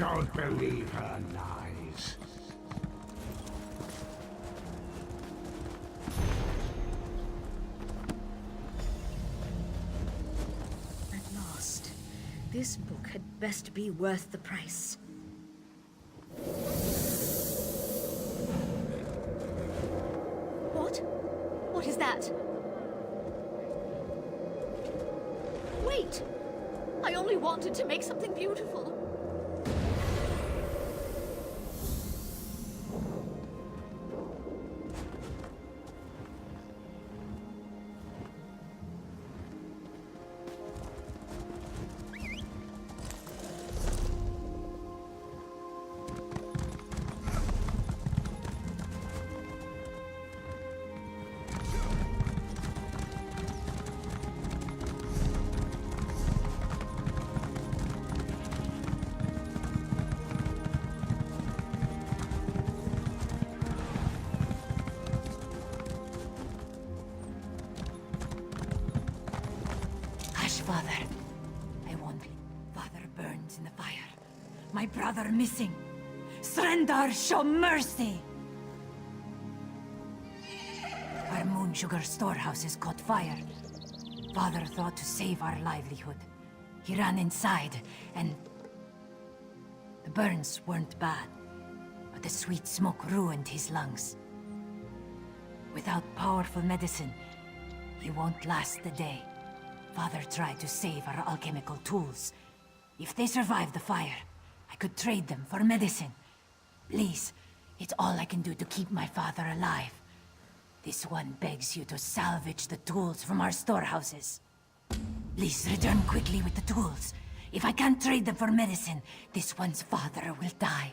Don't believe her lies. At last. This book had best be worth the price. What? What is that? Wait! I only wanted to make something beautiful. Father, I won't leave. Father burns in the fire. My brother missing. Surrender, show mercy! Our moon sugar storehouses caught fire. Father thought to save our livelihood. He ran inside, and... the burns weren't bad, but the sweet smoke ruined his lungs. Without powerful medicine, he won't last the day. Father tried to save our alchemical tools. If they survive the fire, I could trade them for medicine. Please, it's all I can do to keep my father alive. This one begs you to salvage the tools from our storehouses. Please return quickly with the tools. If I can't trade them for medicine, this one's father will die.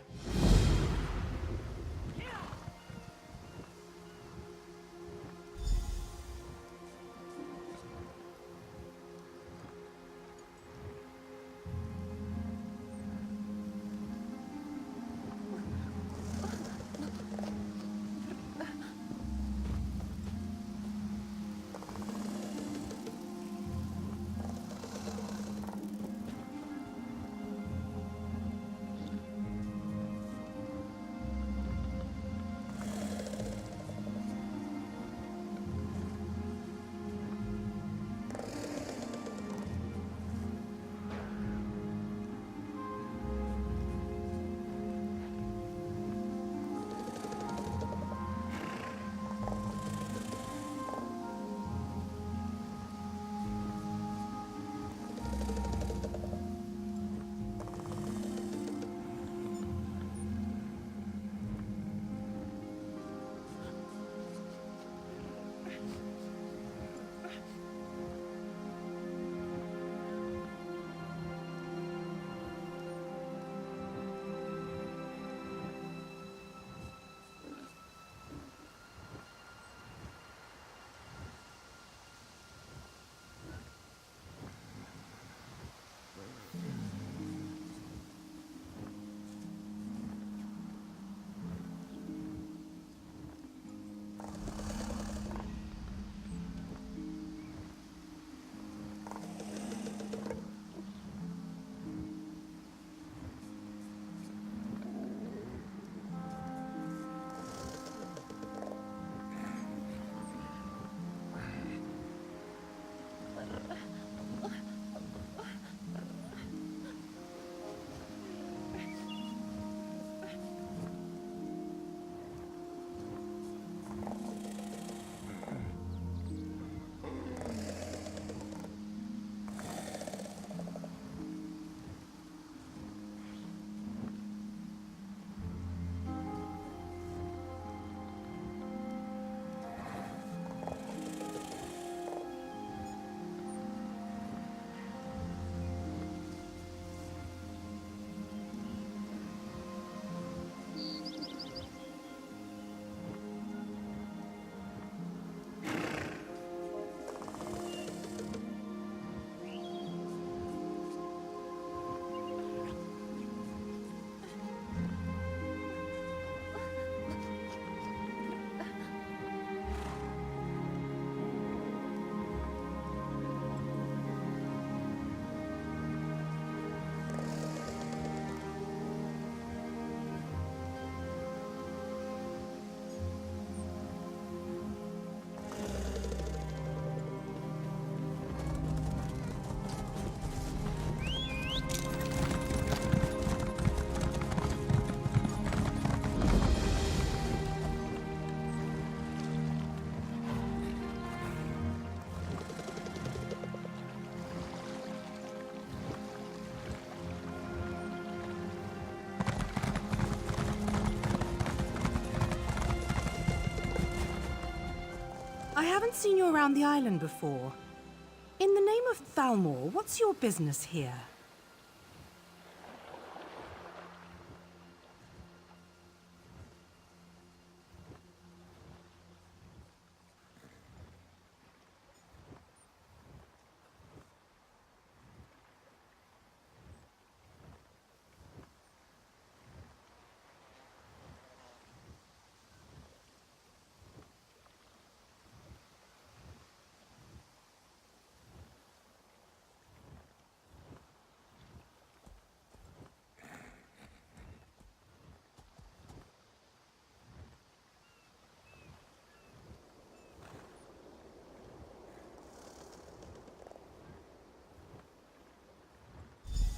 haven't seen you around the island before. In the name of Thalmor, what's your business here?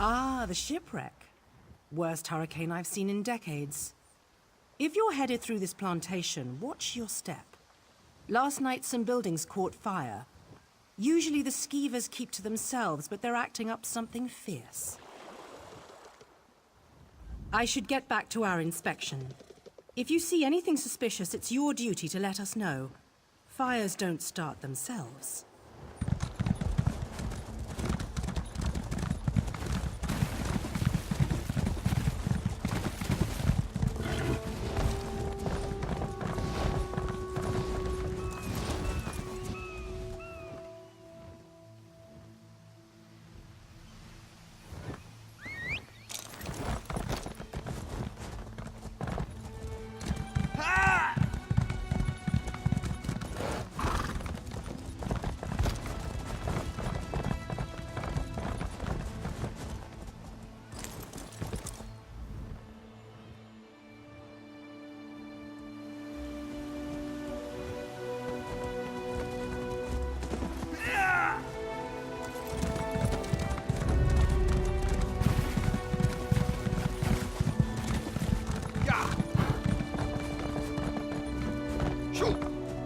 Ah, the shipwreck. Worst hurricane I've seen in decades. If you're headed through this plantation, watch your step. Last night some buildings caught fire. Usually the skeevers keep to themselves, but they're acting up something fierce. I should get back to our inspection. If you see anything suspicious, it's your duty to let us know. Fires don't start themselves.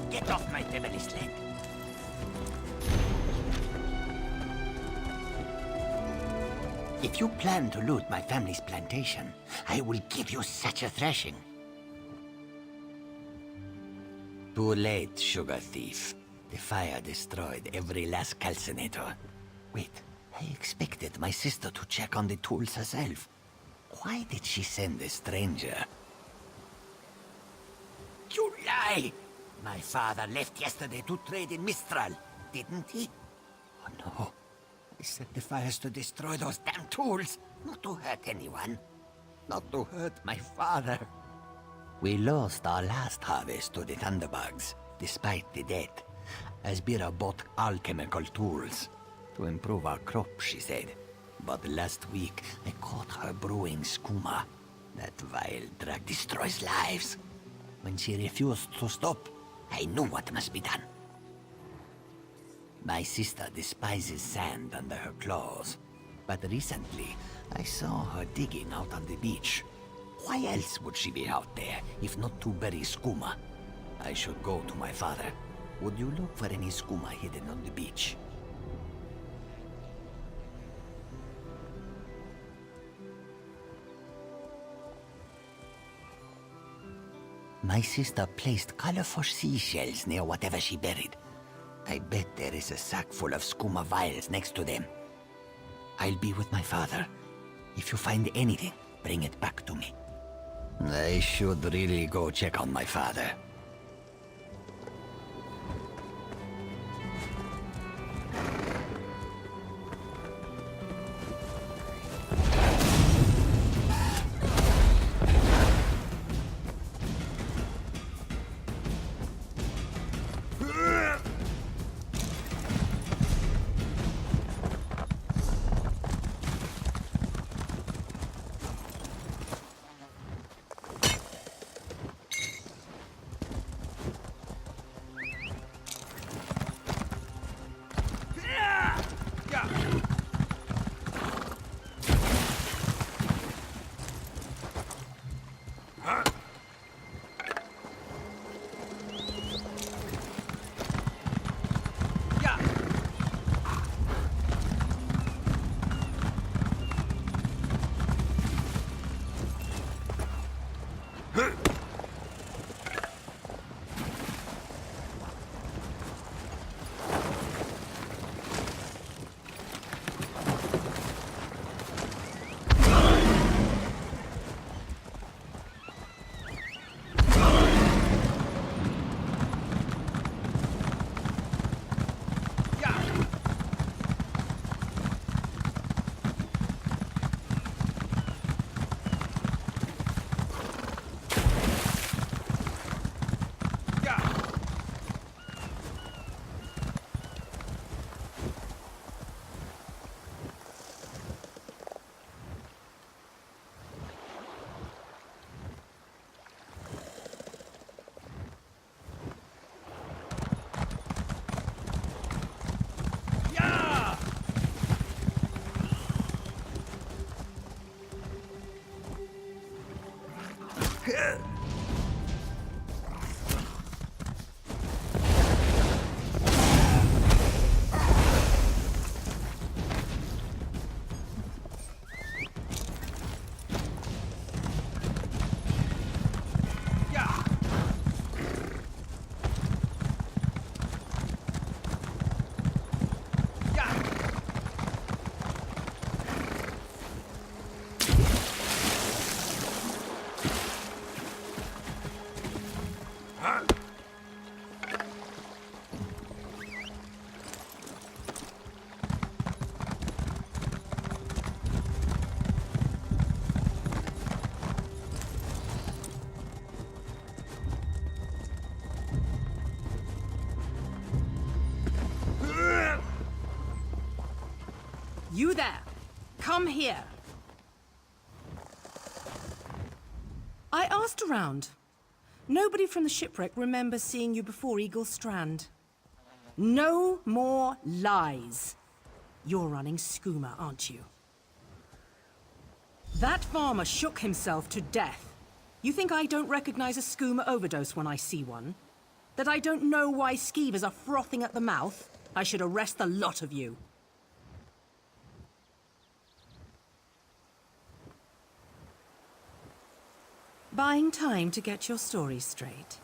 Get off my devilish land. If you plan to loot my family's plantation, I will give you such a thrashing. Too late, sugar thief. The fire destroyed every last calcinator. Wait, I expected my sister to check on the tools herself. Why did she send a stranger? You lie! My father left yesterday to trade in Mistral, didn't he? Oh no. I set the fires to destroy those damn tools, not to hurt anyone. Not to hurt my father. We lost our last harvest to the Thunderbugs, despite the debt. Asbira bought alchemical tools. To improve our crop, she said. But last week, I caught her brewing skooma. That vile drug destroys lives. When she refused to stop, I knew what must be done. My sister despises sand under her claws. But recently, I saw her digging out on the beach. Why else would she be out there, if not to bury skooma? I should go to my father. Would you look for any skooma hidden on the beach? My sister placed colorful seashells near whatever she buried. I bet there is a sack full of skooma vials next to them. I'll be with my father. If you find anything, bring it back to me. I should really go check on my father. You there! Come here! I asked around. Nobody from the shipwreck remembers seeing you before Eagle Strand. No more lies. You're running skooma, aren't you? That farmer shook himself to death. You think I don't recognize a skooma overdose when I see one? That I don't know why skeevers are frothing at the mouth? I should arrest the lot of you. Buying time to get your story straight.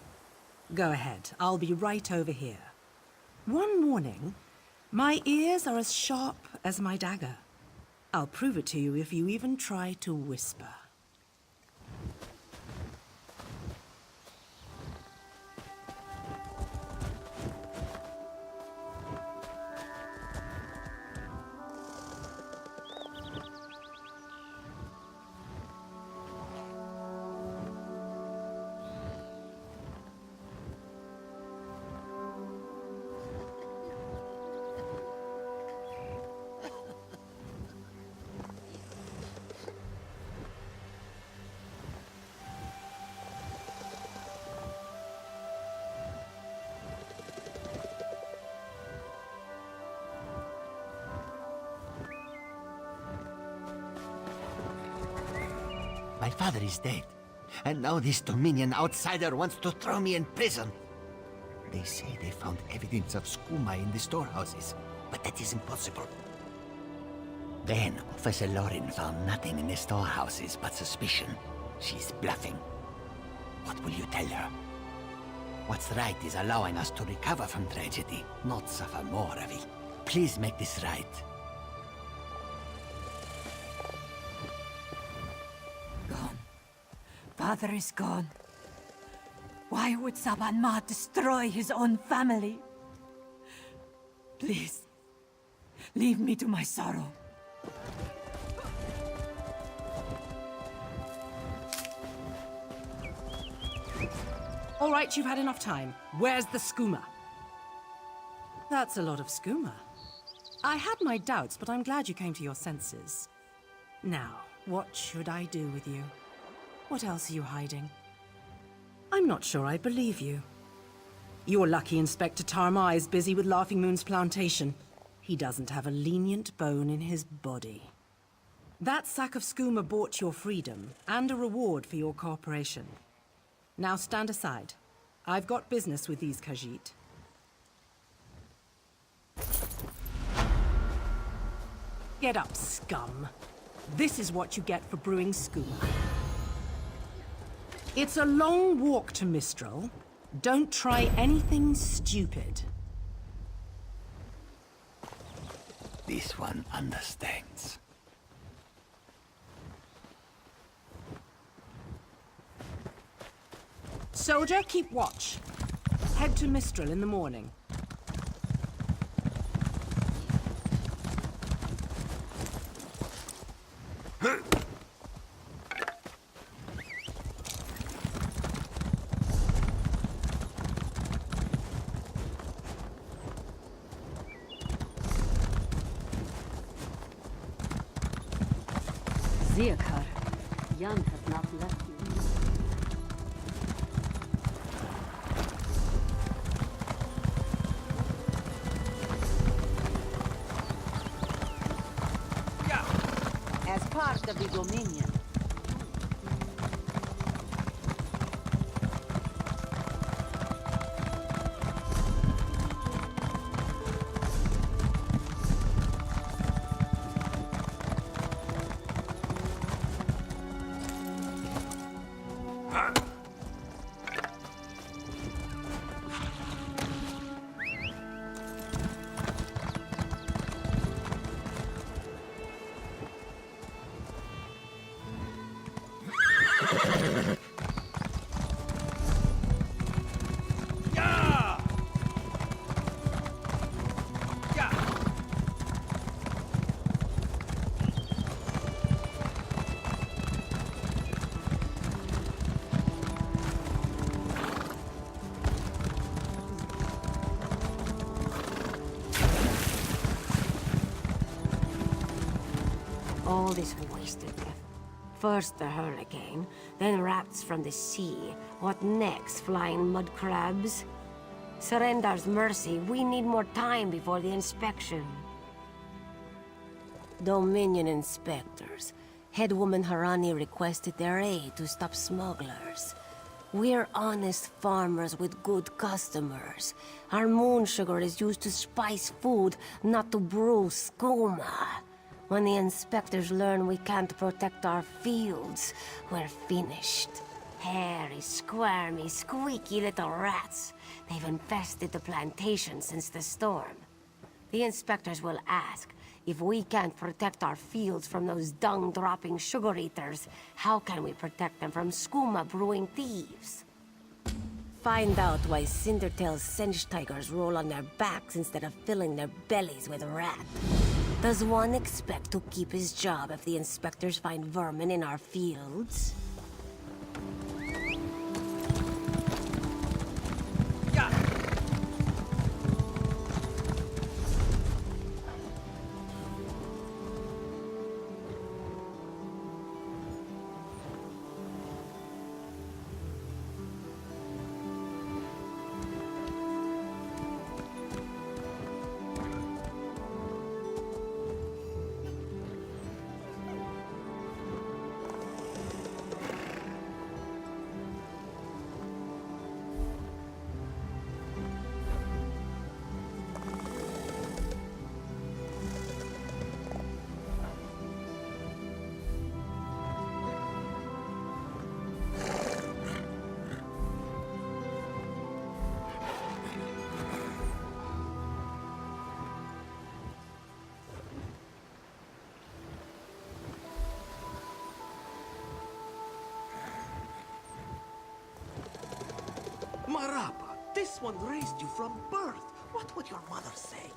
Go ahead, I'll be right over here. One warning, my ears are as sharp as my dagger. I'll prove it to you if you even try to whisper. My father is dead, and now this Dominion outsider wants to throw me in prison. They say they found evidence of skooma in the storehouses, but that is impossible. Then Officer Lauren found nothing in the storehouses but suspicion. She's bluffing. What will you tell her? What's right is allowing us to recover from tragedy, not suffer more of it. Please make this right. Gone. Father is gone. Why would Saban Ma destroy his own family? Please, leave me to my sorrow. All right, you've had enough time. Where's the skooma? That's a lot of skooma. I had my doubts, but I'm glad you came to your senses. Now, what should I do with you? What else are you hiding? I'm not sure I believe you. You're lucky Inspector Tarmai is busy with Laughing Moon's plantation. He doesn't have a lenient bone in his body. That sack of skooma bought your freedom, and a reward for your cooperation. Now stand aside. I've got business with these Khajiit. Get up, scum. This is what you get for brewing skooma. It's a long walk to Mistral. Don't try anything stupid. This one understands. Soldier, keep watch. Head to Mistral in the morning. Ziakar, Jan has not left you. As part of the Dominion. all this wasted breath. First the hurricane, then rats from the sea. What next, flying mud crabs? Surrender's mercy, we need more time before the inspection. Dominion inspectors. Headwoman Harani requested their aid to stop smugglers. We're honest farmers with good customers. Our moon sugar is used to spice food, not to brew skooma. When the inspectors learn we can't protect our fields, we're finished. Hairy, squirmy, squeaky little rats. They've infested the plantation since the storm. The inspectors will ask, if we can't protect our fields from those dung-dropping sugar eaters, how can we protect them from skooma brewing thieves? Find out why Cindertail's Senche tigers roll on their backs instead of filling their bellies with rat. Does one expect to keep his job if the inspectors find vermin in our fields? Marapa, this one raised you from birth. What would your mother say?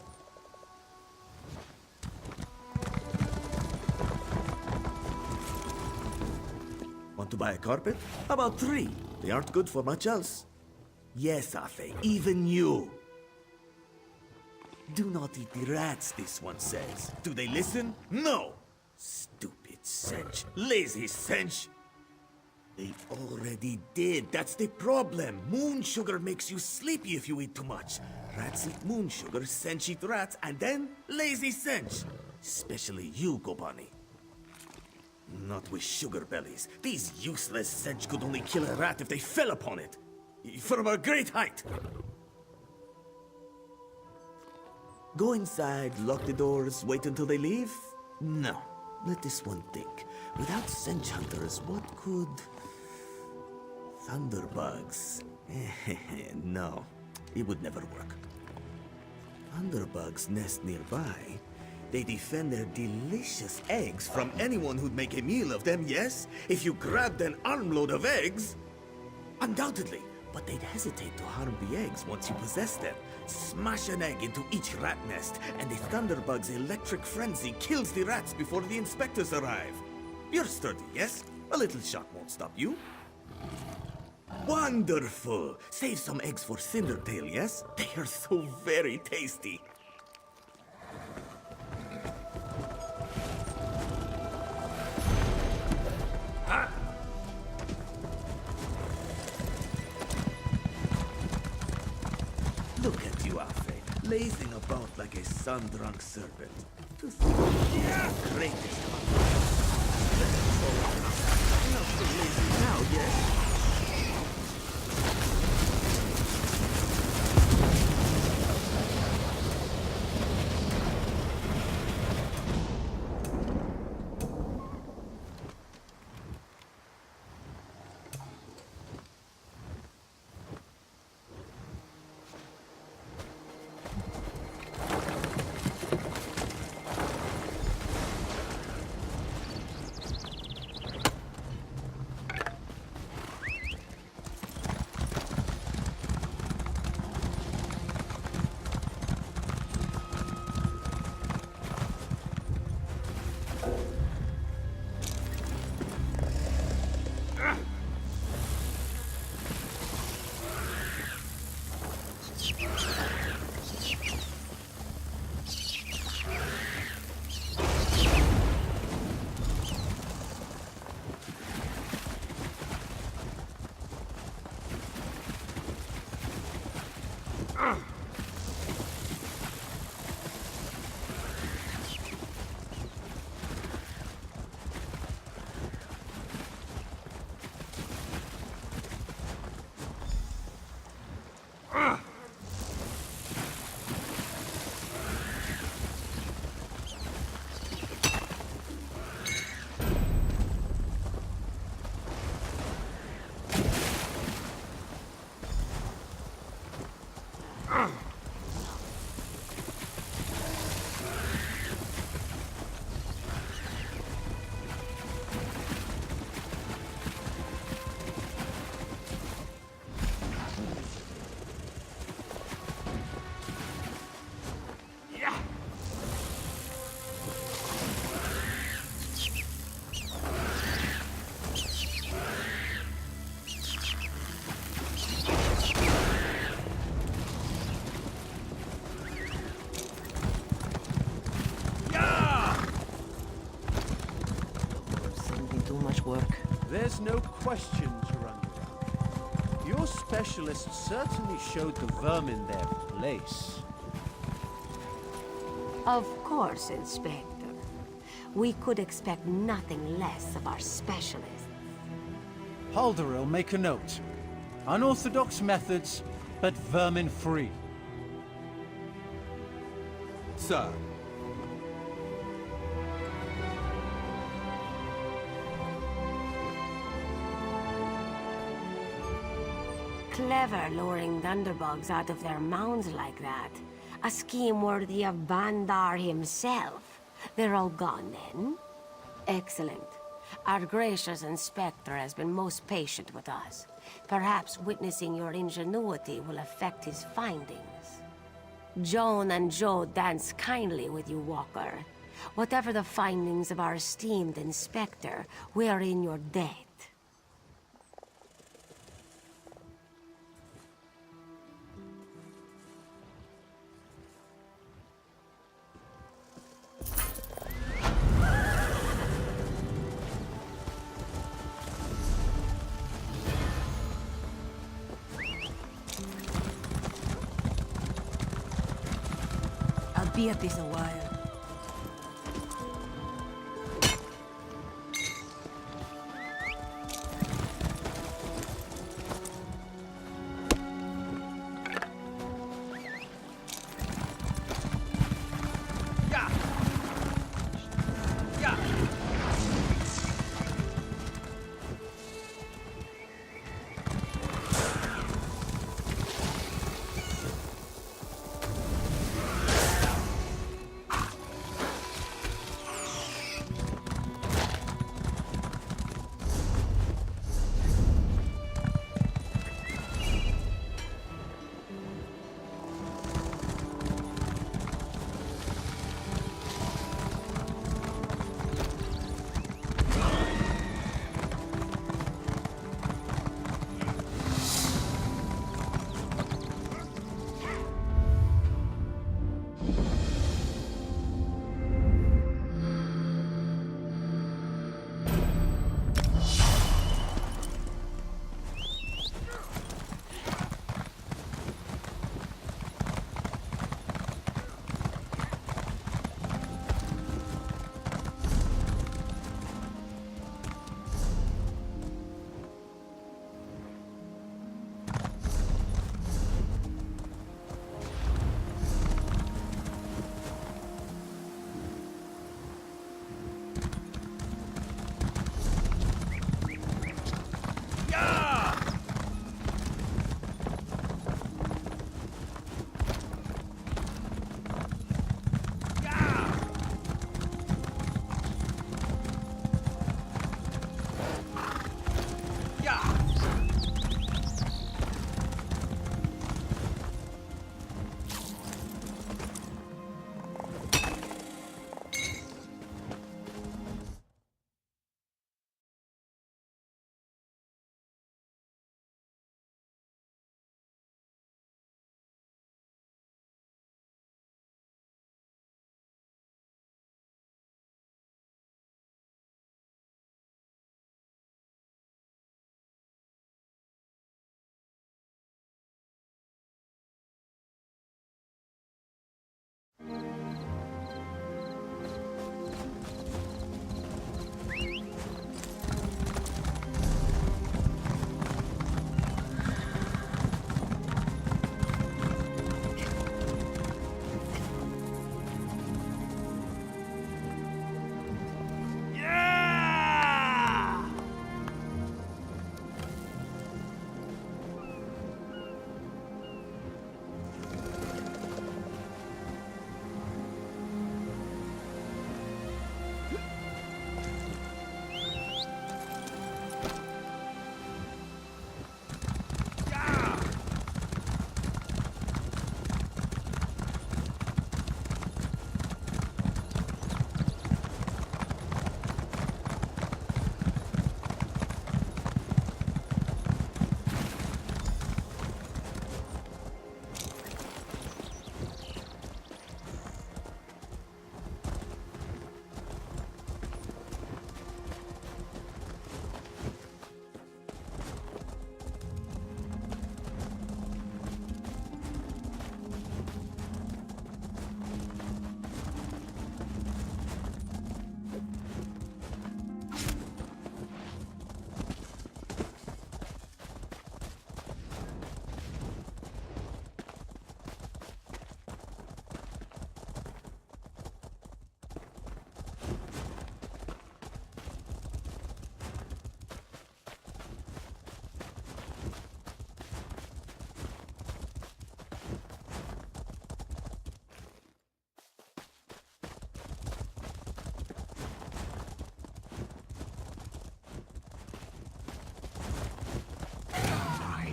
Want to buy a carpet? About 3. They aren't good for much else. Yes, Afe, even you. Do not eat the rats, this one says. Do they listen? No! Stupid Senche. Lazy Senche. They already did. That's the problem. Moon sugar makes you sleepy if you eat too much. Rats eat moon sugar, Senche eat rats, and then lazy Senche. Especially you, Gobani. Not with sugar bellies. These useless Senche could only kill a rat if they fell upon it. From a great height. Go inside, lock the doors, wait until they leave? No. Let this one think. Without Senche hunters, what could... Thunderbugs. No, it would never work. Thunderbugs nest nearby. They defend their delicious eggs from anyone who'd make a meal of them, yes? If you grabbed an armload of eggs... Undoubtedly, but they'd hesitate to harm the eggs once you possess them. Smash an egg into each rat nest, and the Thunderbug's electric frenzy kills the rats before the inspectors arrive. You're sturdy, yes? A little shock won't stop you. Wonderful! Save some eggs for Cindertail, yes? They are so very tasty. Look at you, Afe, lazing about like a sun-drunk serpent. To think the greatest not so lazy now, yes? Too much work. There's no question, Dragonscale. Your specialists certainly showed the vermin their place. Of course, Inspector. We could expect nothing less of our specialists. Halderil, make a note. Unorthodox methods, but vermin-free. Sir. Clever luring thunderbugs out of their mounds like that. A scheme worthy of Bandar himself. They're all gone then? Excellent. Our gracious Inspector has been most patient with us. Perhaps witnessing your ingenuity will affect his findings. Joan and Joe dance kindly with you, Walker. Whatever the findings of our esteemed Inspector, we are in your debt. I'll be at this a while.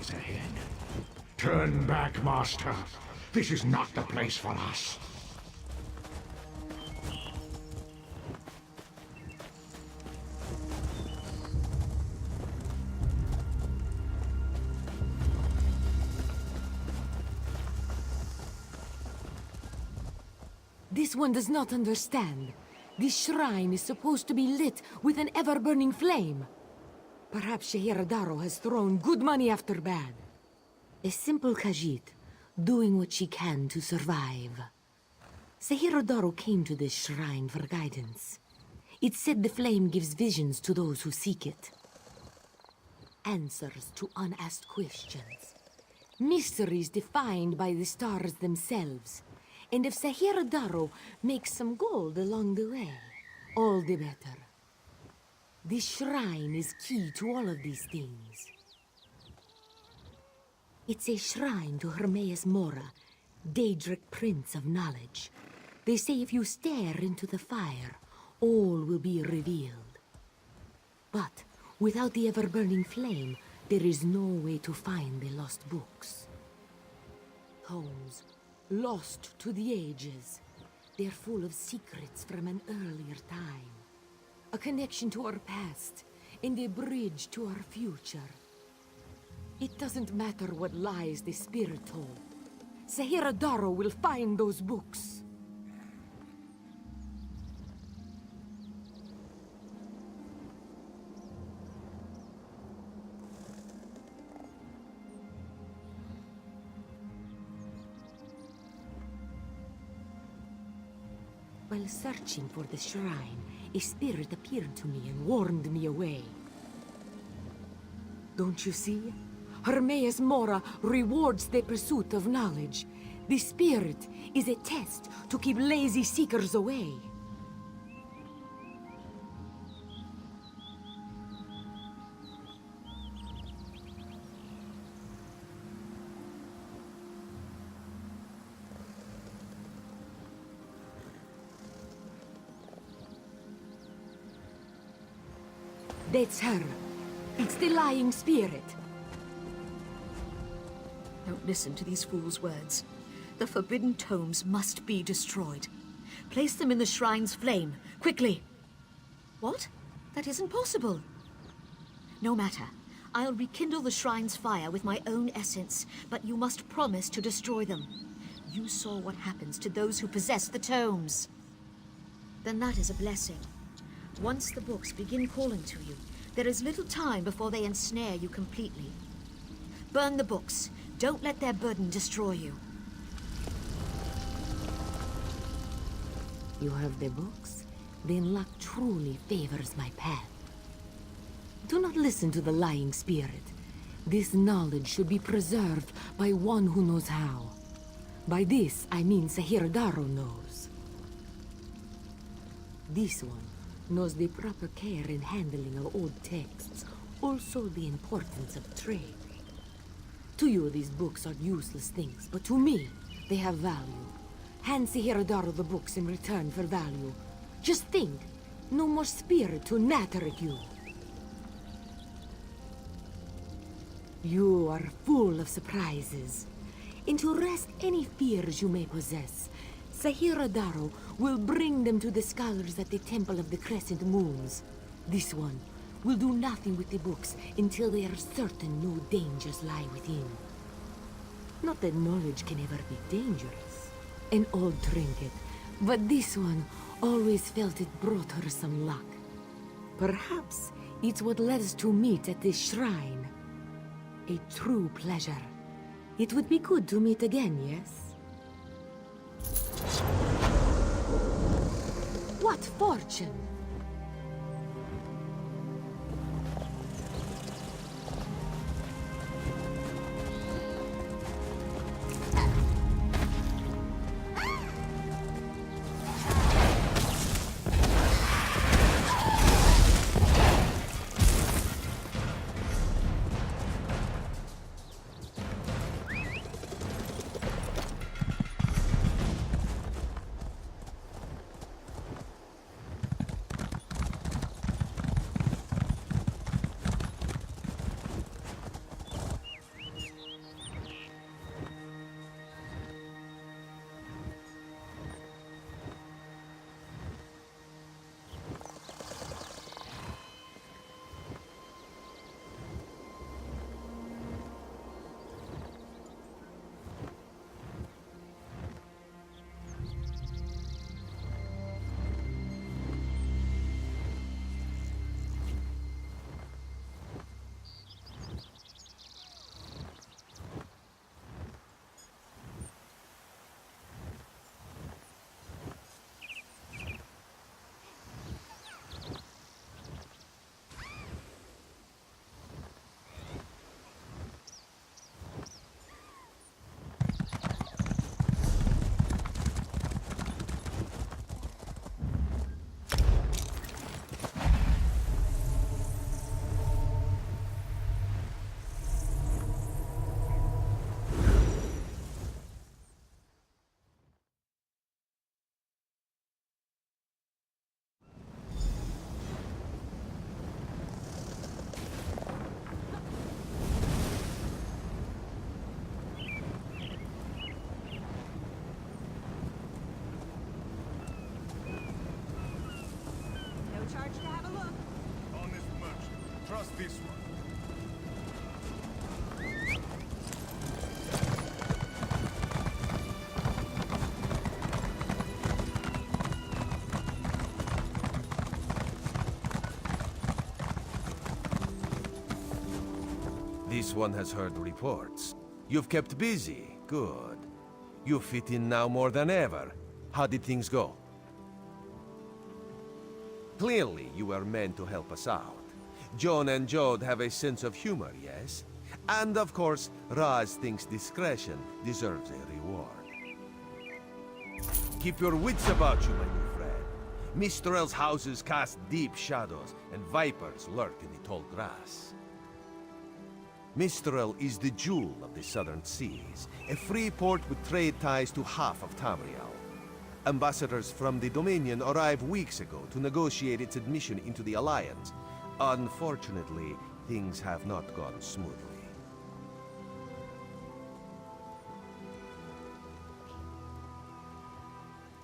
lies ahead. Turn back, Master. This is not the place for us. This one does not understand. This shrine is supposed to be lit with an ever-burning flame. Perhaps Shehiradaro has thrown good money after bad. A simple Khajiit, doing what she can to survive. Shehiradaro came to this shrine for guidance. It said the flame gives visions to those who seek it. Answers to unasked questions. Mysteries defined by the stars themselves. And if Shehiradaro makes some gold along the way, all the better. This shrine is key to all of these things. It's a shrine to Hermaeus Mora, Daedric Prince of Knowledge. They say if you stare into the fire, all will be revealed. But without the ever-burning flame, there is no way to find the lost books. Tomes, lost to the ages. They're full of secrets from an earlier time. A connection to our past, and a bridge to our future. It doesn't matter what lies the spirit told. Shehiradaro will find those books. While searching for the shrine, a spirit appeared to me and warned me away. Don't you see? Hermaeus Mora rewards the pursuit of knowledge. The spirit is a test to keep lazy seekers away. That's her. It's the lying spirit. Don't listen to these fools' words. The forbidden tomes must be destroyed. Place them in the shrine's flame, quickly. What? That isn't possible. No matter. I'll rekindle the shrine's fire with my own essence, but you must promise to destroy them. You saw what happens to those who possess the tomes. Then that is a blessing. Once the books begin calling to you, there is little time before they ensnare you completely. Burn the books. Don't let their burden destroy you. You have the books? Then luck truly favors my path. Do not listen to the lying spirit. This knowledge should be preserved by one who knows how. By this, I mean Shehiradaro knows. This one knows the proper care and handling of old texts, also the importance of trade. To you, these books are useless things, but to me, they have value. Hand Shehiradaro the books in return for value. Just think, no more spirit to natter at you. You are full of surprises. And to rest any fears you may possess, Shehiradaro will bring them to the scholars at the Temple of the Crescent Moons. This one will do nothing with the books until they are certain no dangers lie within. Not that knowledge can ever be dangerous. An old trinket, but this one always felt it brought her some luck. Perhaps it's what led us to meet at this shrine. A true pleasure. It would be good to meet again, yes? What fortune! Yes, one has heard reports. You've kept busy. Good. You fit in now more than ever. How did things go? Clearly, you were meant to help us out. Joan and Jode have a sense of humor, yes? And of course, Raz thinks discretion deserves a reward. Keep your wits about you, my new friend. Mistral's houses cast deep shadows, and vipers lurk in the tall grass. Mistral is the jewel of the southern seas, a free port with trade ties to half of Tamriel. Ambassadors from the Dominion arrived weeks ago to negotiate its admission into the Alliance. Unfortunately, things have not gone smoothly.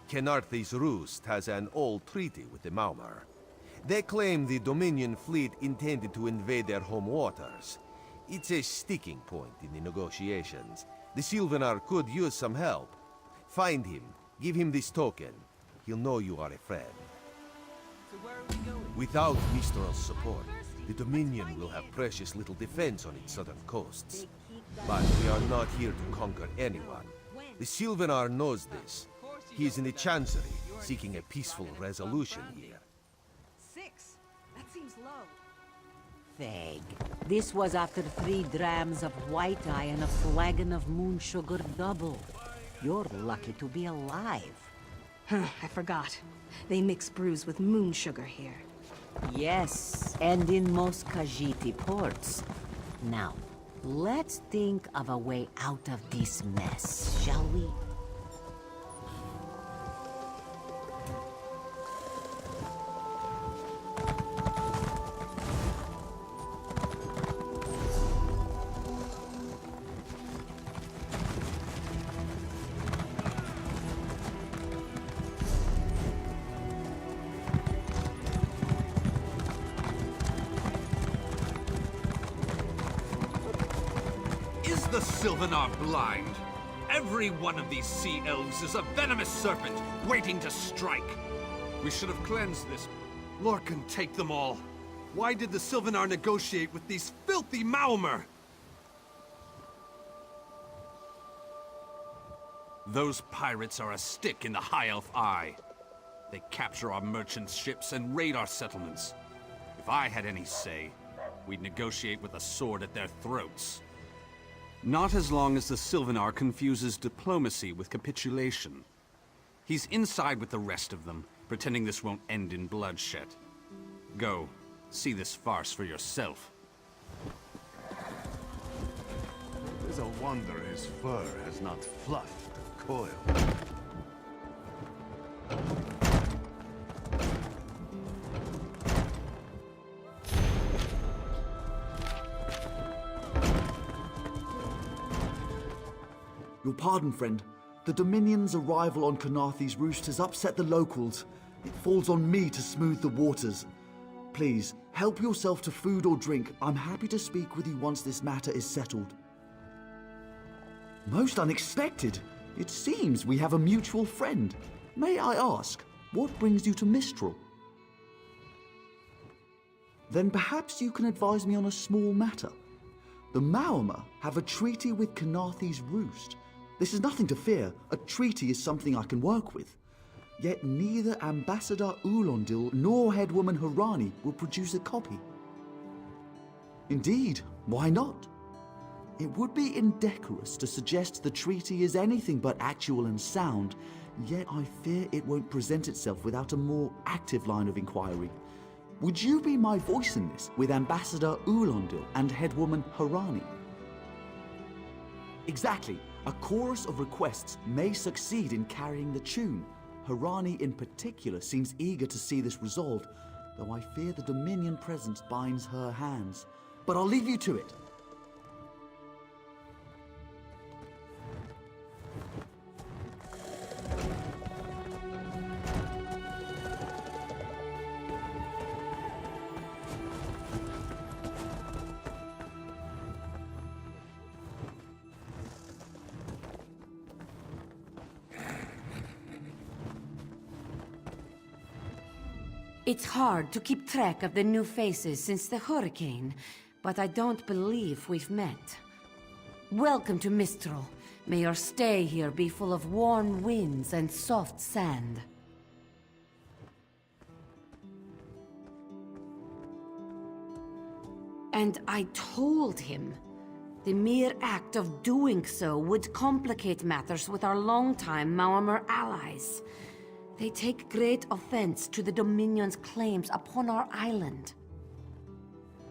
Kenarthi's Roost has an old treaty with the Maumar. They claim the Dominion fleet intended to invade their home waters. It's a sticking point in the negotiations. The Sylvanar could use some help. Find him, give him this token. He'll know you are a friend. So where are we going? Without Mistral's support, the Dominion will have precious little defense on its southern coasts. But we are not here to conquer anyone. The Sylvanar knows this. He is in the Chancery, seeking a peaceful resolution here. 6. That seems low. Fag. This was after 3 drams of white eye and a flagon of moon sugar double. You're lucky to be alive. I forgot. They mix brews with moon sugar here. Yes, and in most Khajiit ports. Now, let's think of a way out of this mess, shall we? Is the Sylvanar blind? Every one of these sea elves is a venomous serpent, waiting to strike. We should have cleansed this. Lorcan, take them all. Why did the Sylvanar negotiate with these filthy Maumar? Those pirates are a stick in the High Elf eye. They capture our merchants' ships and raid our settlements. If I had any say, we'd negotiate with a sword at their throats. Not as long as the Sylvanar confuses diplomacy with capitulation. He's inside with the rest of them, pretending this won't end in bloodshed. Go, see this farce for yourself. It is a wonder his fur has not fluffed the coil. Your pardon, friend. The Dominion's arrival on Kenarthi's Roost has upset the locals. It falls on me to smooth the waters. Please, help yourself to food or drink. I'm happy to speak with you once this matter is settled. Most unexpected. It seems we have a mutual friend. May I ask, what brings you to Mistral? Then perhaps you can advise me on a small matter. The Maumar have a treaty with Kenarthi's Roost. This is nothing to fear. A treaty is something I can work with. Yet neither Ambassador Ulondil nor Headwoman Harani will produce a copy. Indeed, why not? It would be indecorous to suggest the treaty is anything but actual and sound, yet I fear it won't present itself without a more active line of inquiry. Would you be my voice in this with Ambassador Ulondil and Headwoman Harani? Exactly. A chorus of requests may succeed in carrying the tune. Harani in particular seems eager to see this resolved, though I fear the Dominion presence binds her hands. But I'll leave you to it. It's hard to keep track of the new faces since the hurricane, but I don't believe we've met. Welcome to Mistral. May your stay here be full of warm winds and soft sand. And I told him the mere act of doing so would complicate matters with our longtime Maormer allies. They take great offense to the Dominion's claims upon our island.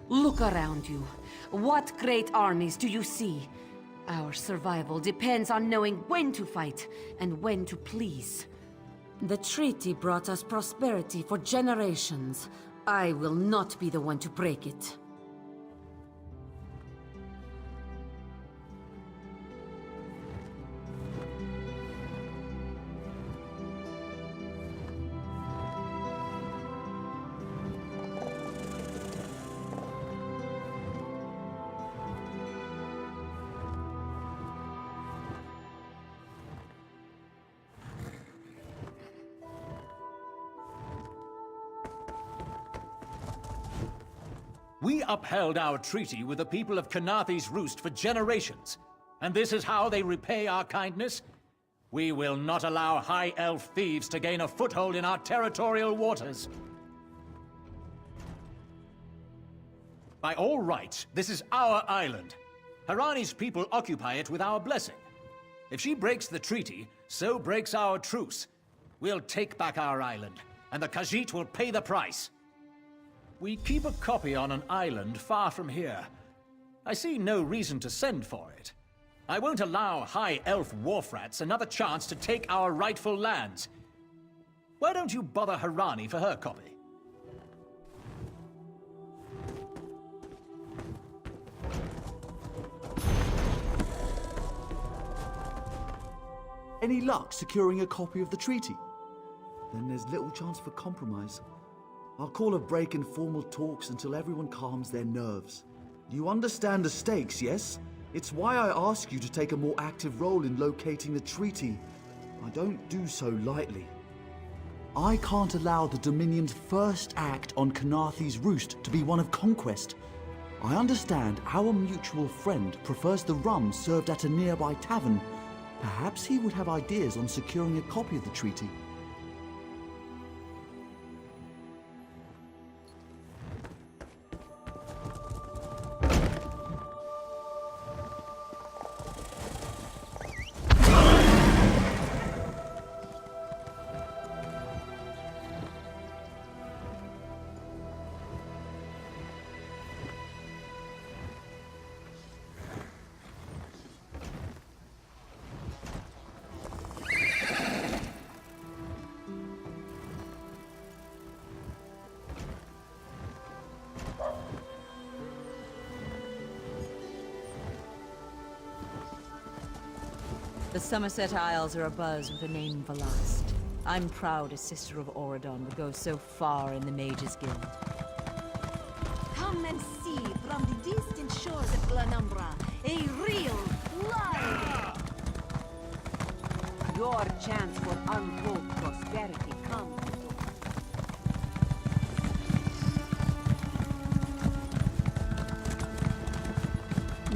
Look around you. What great armies do you see? Our survival depends on knowing when to fight and when to please. The treaty brought us prosperity for generations. I will not be the one to break it. We upheld our treaty with the people of Kanathe's Roost for generations, and this is how they repay our kindness? We will not allow High Elf thieves to gain a foothold in our territorial waters. By all rights, this is our island. Harani's people occupy it with our blessing. If she breaks the treaty, so breaks our truce. We'll take back our island, and the Khajiit will pay the price. We keep a copy on an island far from here. I see no reason to send for it. I won't allow High Elf wharf-rats another chance to take our rightful lands. Why don't you bother Harani for her copy? Any luck securing a copy of the treaty? Then there's little chance for compromise. I'll call a break in formal talks until everyone calms their nerves. You understand the stakes, yes? It's why I ask you to take a more active role in locating the treaty. I don't do so lightly. I can't allow the Dominion's first act on Kanathe's Roost to be one of conquest. I understand our mutual friend prefers the rum served at a nearby tavern. Perhaps he would have ideas on securing a copy of the treaty. The Somerset Isles are abuzz with the name Velast. I'm proud a sister of Auradon would go so far in the Mages Guild. Come and see from the distant shores of Glanumbra, a real, live... Your chance for untold prosperity comes.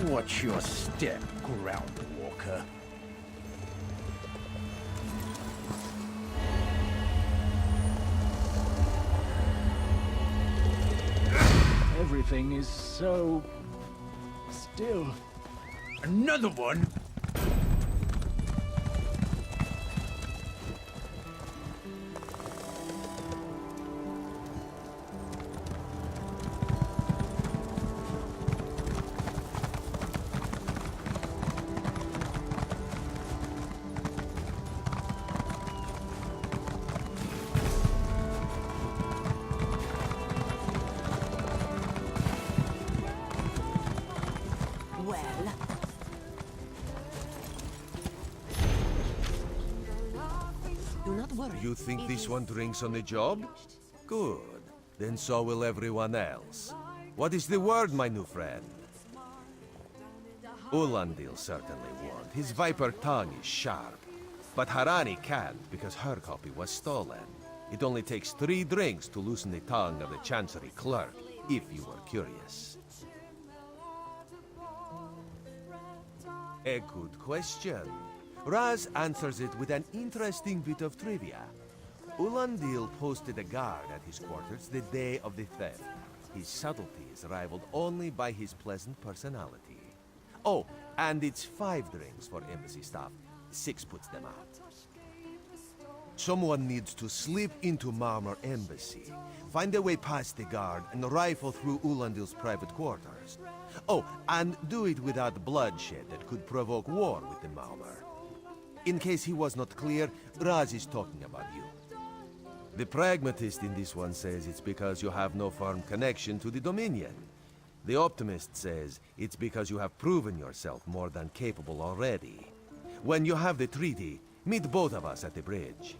Watch your step, Groundwalker. Everything is so... still. Another one? You think this one drinks on the job? Good. Then so will everyone else. What is the word, my new friend? Ulandil certainly won't. His viper tongue is sharp. But Harani can't, because her copy was stolen. It only takes 3 drinks to loosen the tongue of the Chancery clerk, if you were curious. A good question. Raz answers it with an interesting bit of trivia. Ulandil posted a guard at his quarters the day of the theft. His subtlety is rivaled only by his pleasant personality. Oh, and it's 5 drinks for embassy staff. 6 puts them out. Someone needs to slip into Marmor Embassy, find a way past the guard, and rifle through Ulandil's private quarters. Oh, and do it without bloodshed that could provoke war with the Marmor. In case he was not clear, Raz is talking about you. The pragmatist in this one says it's because you have no firm connection to the Dominion. The optimist says it's because you have proven yourself more than capable already. When you have the treaty, meet both of us at the bridge.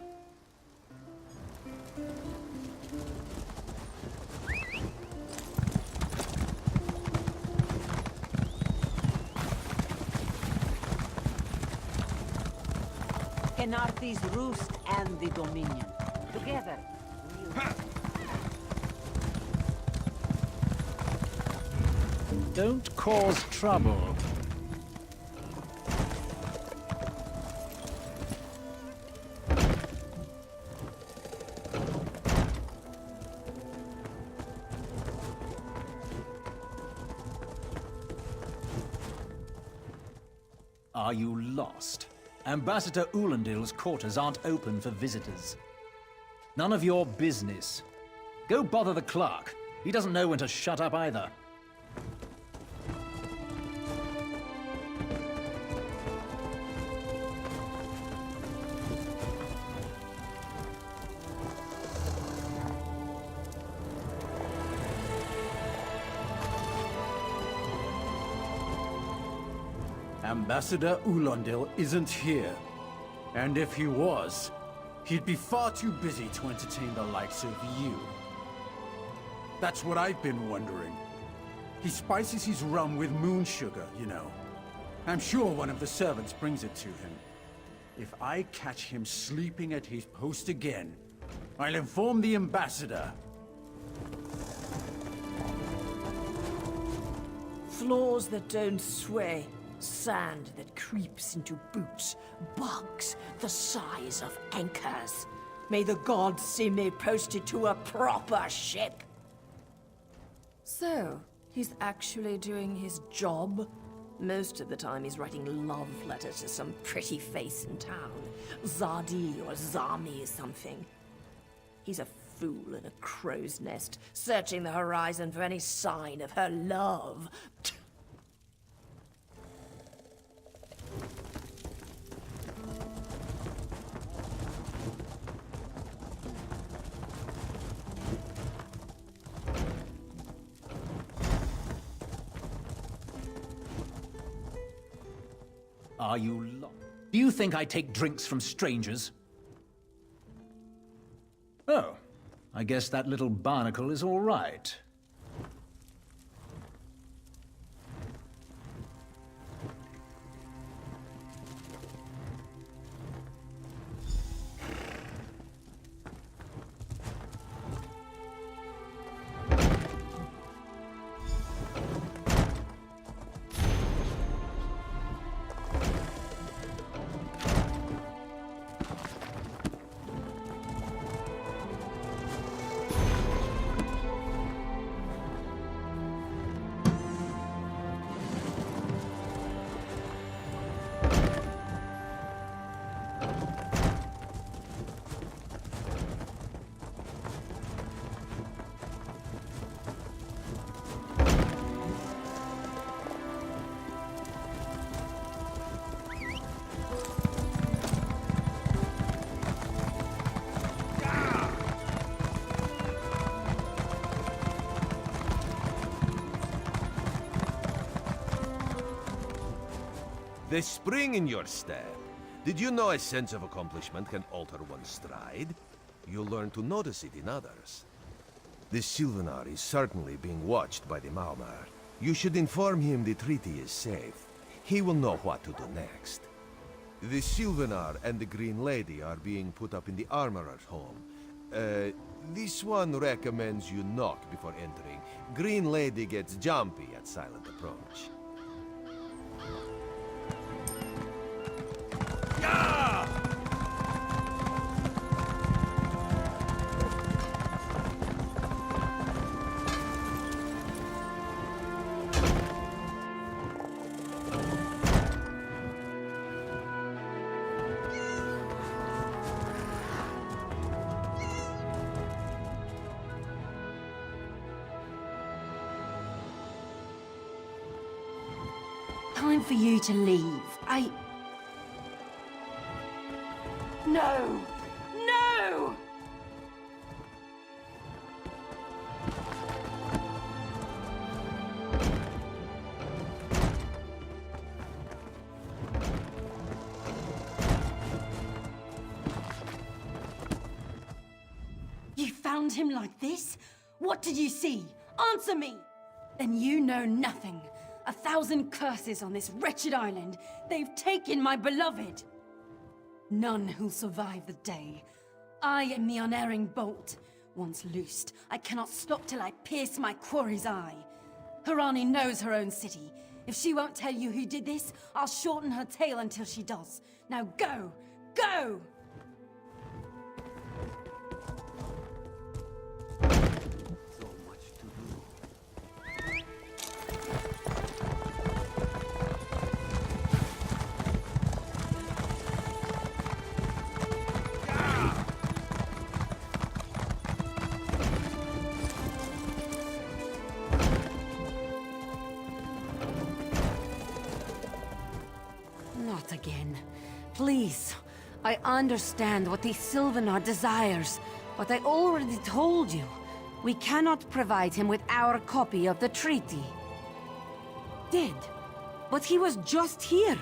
Kenarthi's Roost and the Dominion. Together. Don't cause trouble. Are you lost? Ambassador Ulandil's quarters aren't open for visitors. None of your business. Go bother the clerk. He doesn't know when to shut up either. Ambassador Ulandil isn't here. And if he was, he'd be far too busy to entertain the likes of you. That's what I've been wondering. He spices his rum with moon sugar, you know. I'm sure one of the servants brings it to him. If I catch him sleeping at his post again, I'll inform the ambassador. Floors that don't sway. Sand that creeps into boots. Bugs the size of anchors. May the gods see me posted to a proper ship. So, he's actually doing his job? Most of the time he's writing love letters to some pretty face in town. Zadi or Zami or something. He's a fool in a crow's nest, searching the horizon for any sign of her love. Are you lost? Do you think I take drinks from strangers? Oh, I guess that little barnacle is all right. The spring in your step. Did you know a sense of accomplishment can alter one's stride? You'll learn to notice it in others. This Sylvanar is certainly being watched by the Maumar. You should inform him the treaty is safe. He will know what to do next. The Sylvanar and the Green Lady are being put up in the Armorer's home. This one recommends you knock before entering. Green Lady gets jumpy at silent approach. time for you to leave. No! No! You found him like this? What did you see? Answer me! Then you know nothing. 1,000 curses on this wretched island. They've taken my beloved. None who'll survive the day. I am the unerring bolt. Once loosed, I cannot stop till I pierce my quarry's eye. Harani knows her own city. If she won't tell you who did this, I'll shorten her tale until she does. Now go! Go! Not again. Please. I understand what the Sylvanar desires, but I already told you. We cannot provide him with our copy of the treaty. Dead. But he was just here.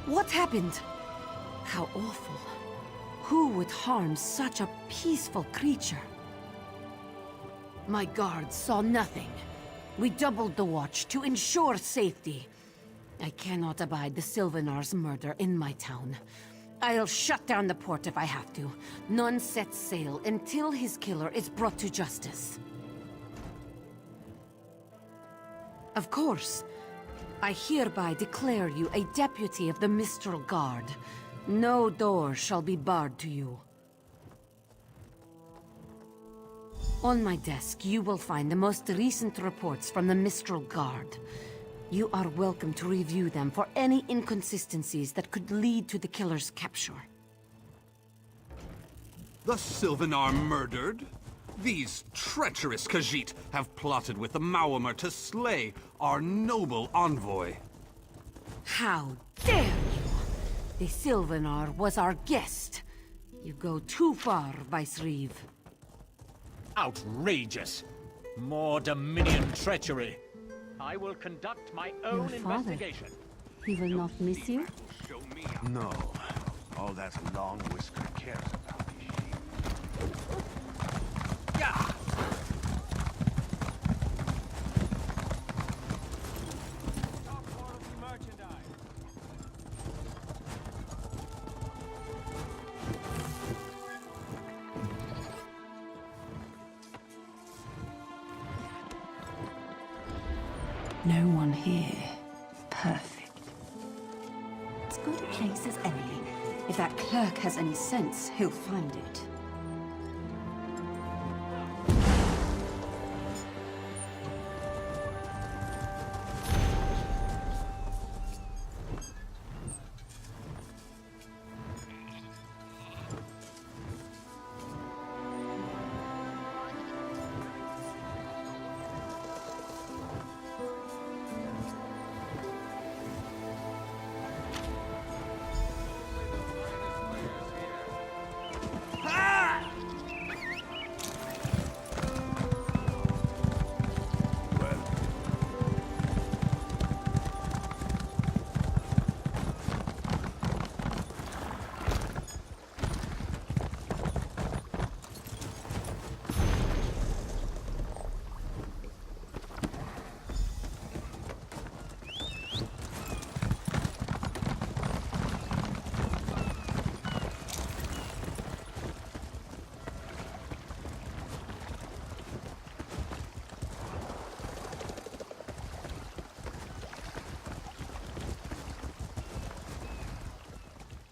What happened? How awful. Who would harm such a peaceful creature? My guards saw nothing. We doubled the watch to ensure safety. I cannot abide the Sylvanar's murder in my town. I'll shut down the port if I have to. None sets sail until his killer is brought to justice. Of course. I hereby declare you a deputy of the Mistral Guard. No door shall be barred to you. On my desk, you will find the most recent reports from the Mistral Guard. You are welcome to review them for any inconsistencies that could lead to the killer's capture. The Sylvanar murdered? These treacherous Khajiit have plotted with the Maormer to slay our noble envoy. How dare you! The Sylvanar was our guest. You go too far, Vice-Reeve. Outrageous! More Dominion treachery. I will conduct my own investigation. He will not miss you? No. All that long whisker cares about is sheep. Yeah. No one here. Perfect. As good a place as any. If that clerk has any sense, he'll find it.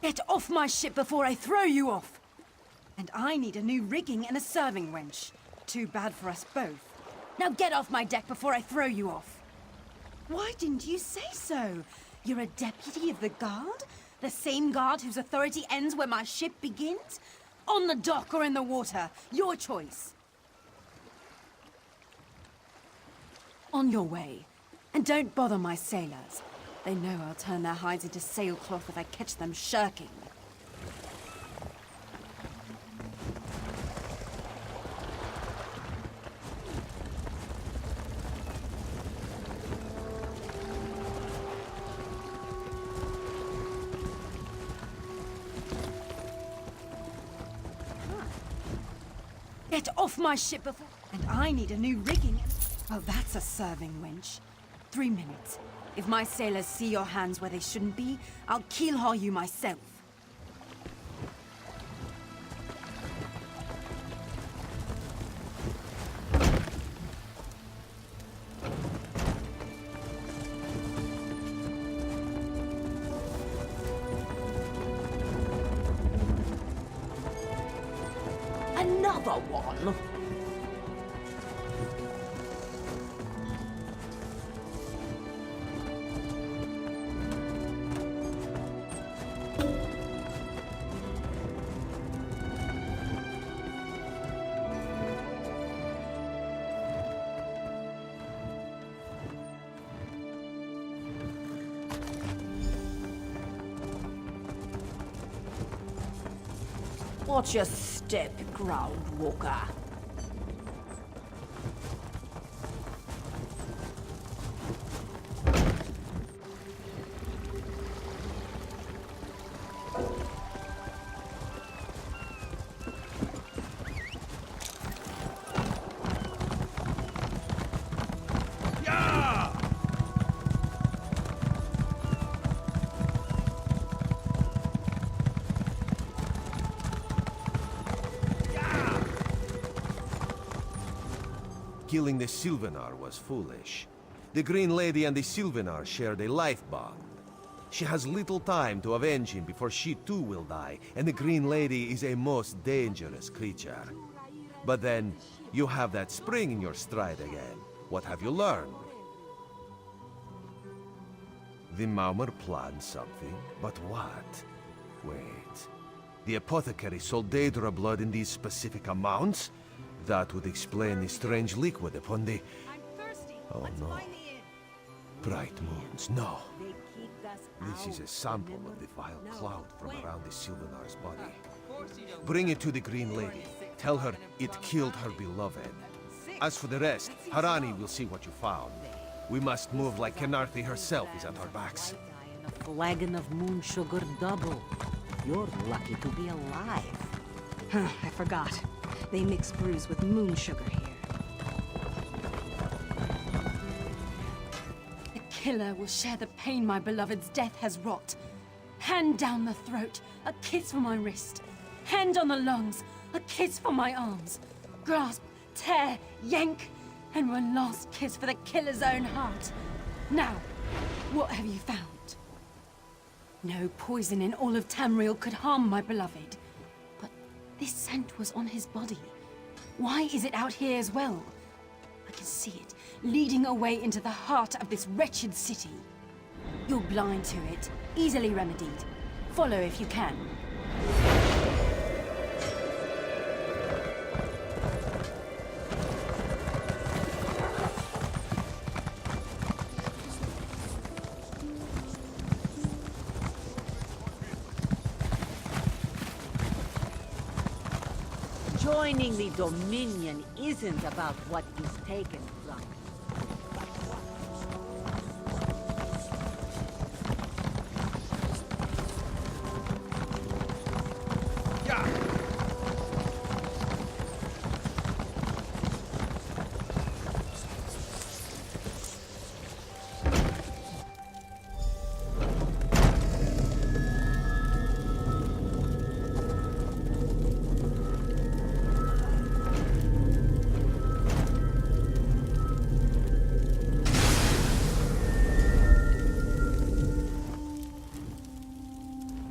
Get off my ship before I throw you off! And I need a new rigging and a serving wench. Too bad for us both. Now get off my deck before I throw you off! Why didn't you say so? You're a deputy of the guard? The same guard whose authority ends where my ship begins? On the dock or in the water, your choice. On your way. And don't bother my sailors. They know I'll turn their hides into sailcloth if I catch them shirking. Get off my ship before... And I need a new rigging. Oh, that's a serving wench. 3 minutes. If my sailors see your hands where they shouldn't be, I'll keel-haul you myself. Another one? Watch your step, Groundwalker. Killing the Sylvanar was foolish. The Green Lady and the Sylvanar shared a life bond. She has little time to avenge him before she too will die, and the Green Lady is a most dangerous creature. But then, you have that spring in your stride again. What have you learned? The Maumar planned something, but what? Wait. The apothecary sold Daedra blood in these specific amounts? That would explain the strange liquid upon the... Oh no. Bright moons, no. This is a sample of the vile cloud from around the Sylvanar's body. Bring it to the Green Lady. Tell her it killed her beloved. As for the rest, Harani will see what you found. We must move like Kenarthi herself is at our backs. A flagon of moon sugar double. You're lucky to be alive. I forgot. They mix brews with moon sugar here. The killer will share the pain my beloved's death has wrought. Hand down the throat, a kiss for my wrist. Hand on the lungs, a kiss for my arms. Grasp, tear, yank, and one last kiss for the killer's own heart. Now, what have you found? No poison in all of Tamriel could harm my beloved. This scent was on his body. Why is it out here as well? I can see it, leading away into the heart of this wretched city. You're blind to it, easily remedied. Follow if you can. Joining the Dominion isn't about what is taken from you.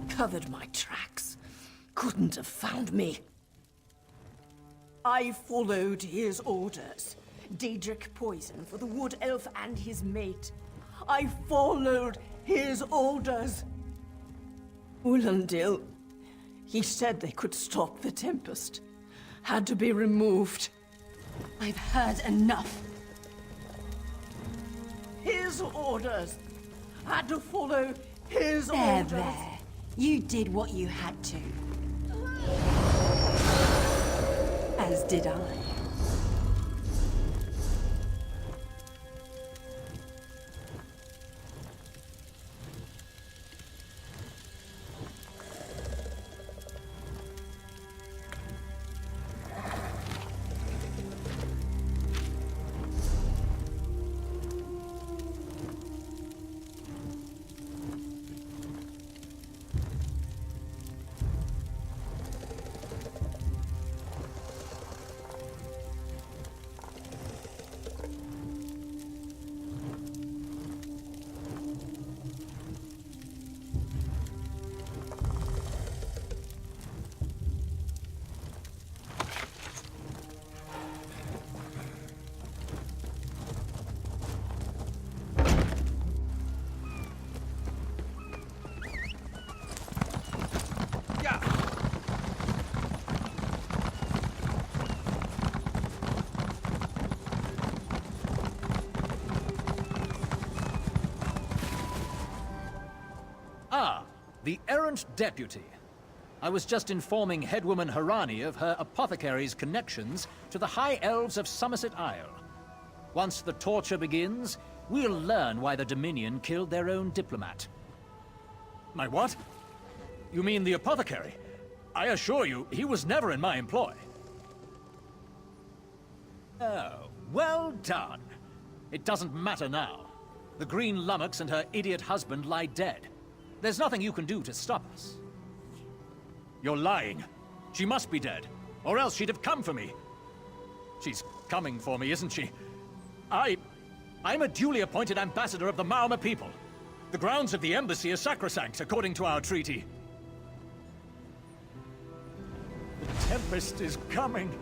Covered my tracks. Couldn't have found me. I followed his orders. Daedric poison for the wood elf and his mate. I followed his orders. Ulandil, he said they could stop the Tempest. Had to be removed. I've heard enough. His orders. had to follow his There, orders. there. You did what you had to. As did I. Ah, the errant deputy. I was just informing headwoman Harani of her apothecary's connections to the High Elves of Somerset Isle. Once the torture begins, we'll learn why the Dominion killed their own diplomat. My what? You mean the apothecary? I assure you, he was never in my employ. Oh, well done. It doesn't matter now. The Green Lummox and her idiot husband lie dead. There's nothing you can do to stop us. You're lying. She must be dead, or else she'd have come for me. She's coming for me, isn't she? I'm a duly appointed ambassador of the Maoma people. The grounds of the embassy are sacrosanct, according to our treaty. The Tempest is coming.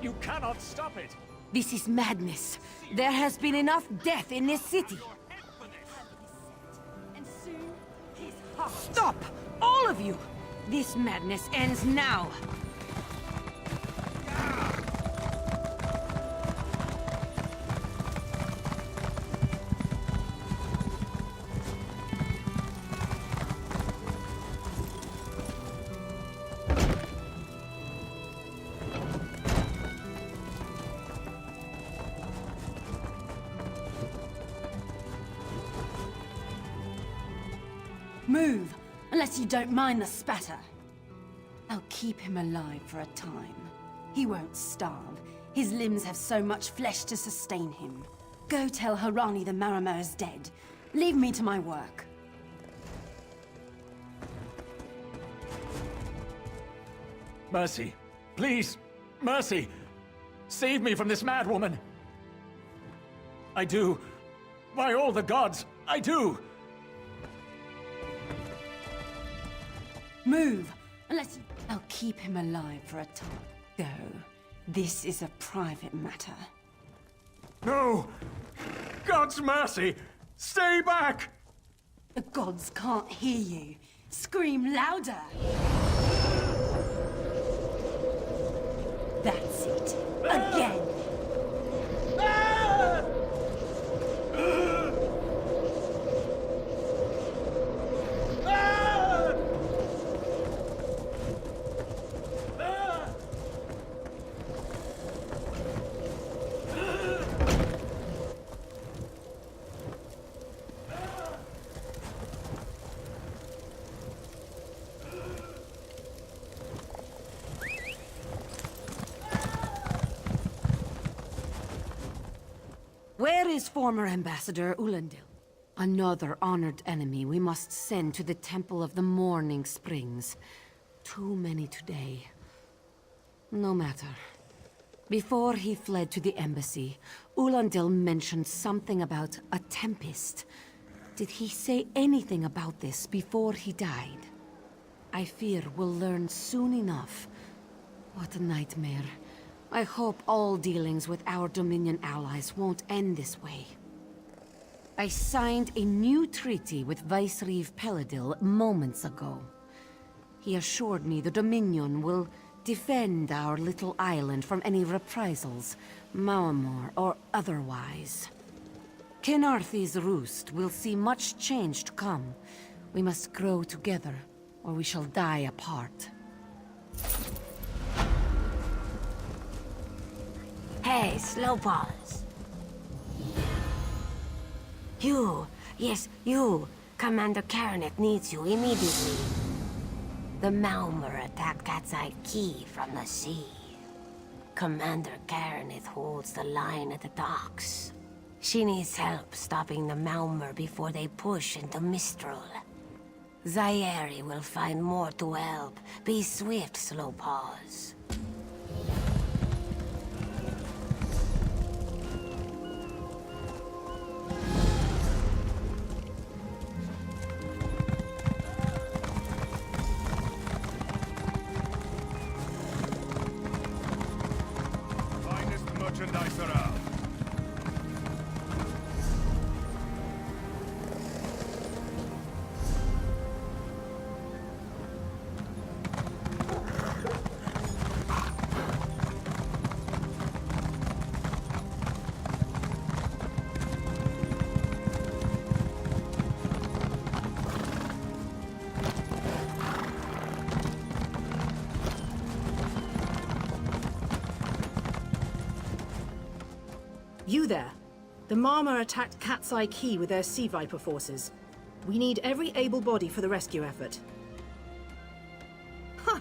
You cannot stop it. This is madness. There has been enough death in this city. Stop! All of you! This madness ends now. Move, unless you don't mind the spatter. I'll keep him alive for a time. He won't starve. His limbs have so much flesh to sustain him. Go tell Harani the Marimar is dead. Leave me to my work. Mercy. Please. Mercy. Save me from this madwoman. I do. By all the gods, I do. Move, unless you... I'll keep him alive for a time. Go. This is a private matter. No! God's mercy! Stay back! The gods can't hear you. Scream louder! That's it. Again! Where is former Ambassador Ulandil? Another honored enemy we must send to the Temple of the Morning Springs. Too many today. No matter. Before he fled to the embassy, Ulandil mentioned something about a tempest. Did he say anything about this before he died? I fear we'll learn soon enough. What a nightmare. I hope all dealings with our Dominion allies won't end this way. I signed a new treaty with Vicereeve Peladil moments ago. He assured me the Dominion will defend our little island from any reprisals, Maomor or otherwise. Kenarthi's roost will see much change to come. We must grow together, or we shall die apart. Hey, slow pause. You, yes, you. Commander Karanet needs you immediately. The Malmer attacked Cat's Eye Key from the sea. Commander Karanet holds the line at the docks. She needs help stopping the Malmer before they push into Mistral. Zairi will find more to help. Be swift, slow pause. Finest merchandise around. You there. The Marmor attacked Cat's Eye Key with their Sea Viper forces. We need every able body for the rescue effort. Huh!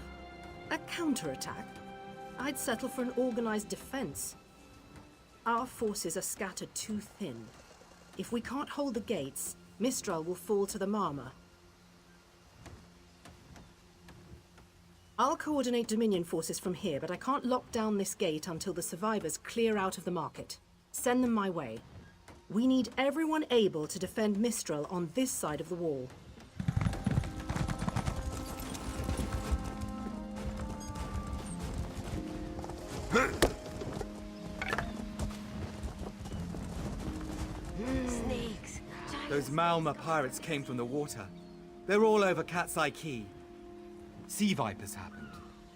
A counterattack? I'd settle for an organized defense. Our forces are scattered too thin. If we can't hold the gates, Mistral will fall to the Marmor. I'll coordinate Dominion forces from here, but I can't lock down this gate until the survivors clear out of the market. Send them my way. We need everyone able to defend Mistral on this side of the wall. Snakes! Those Malma pirates came from the water. They're all over Cat's Eye Key. Sea vipers happened.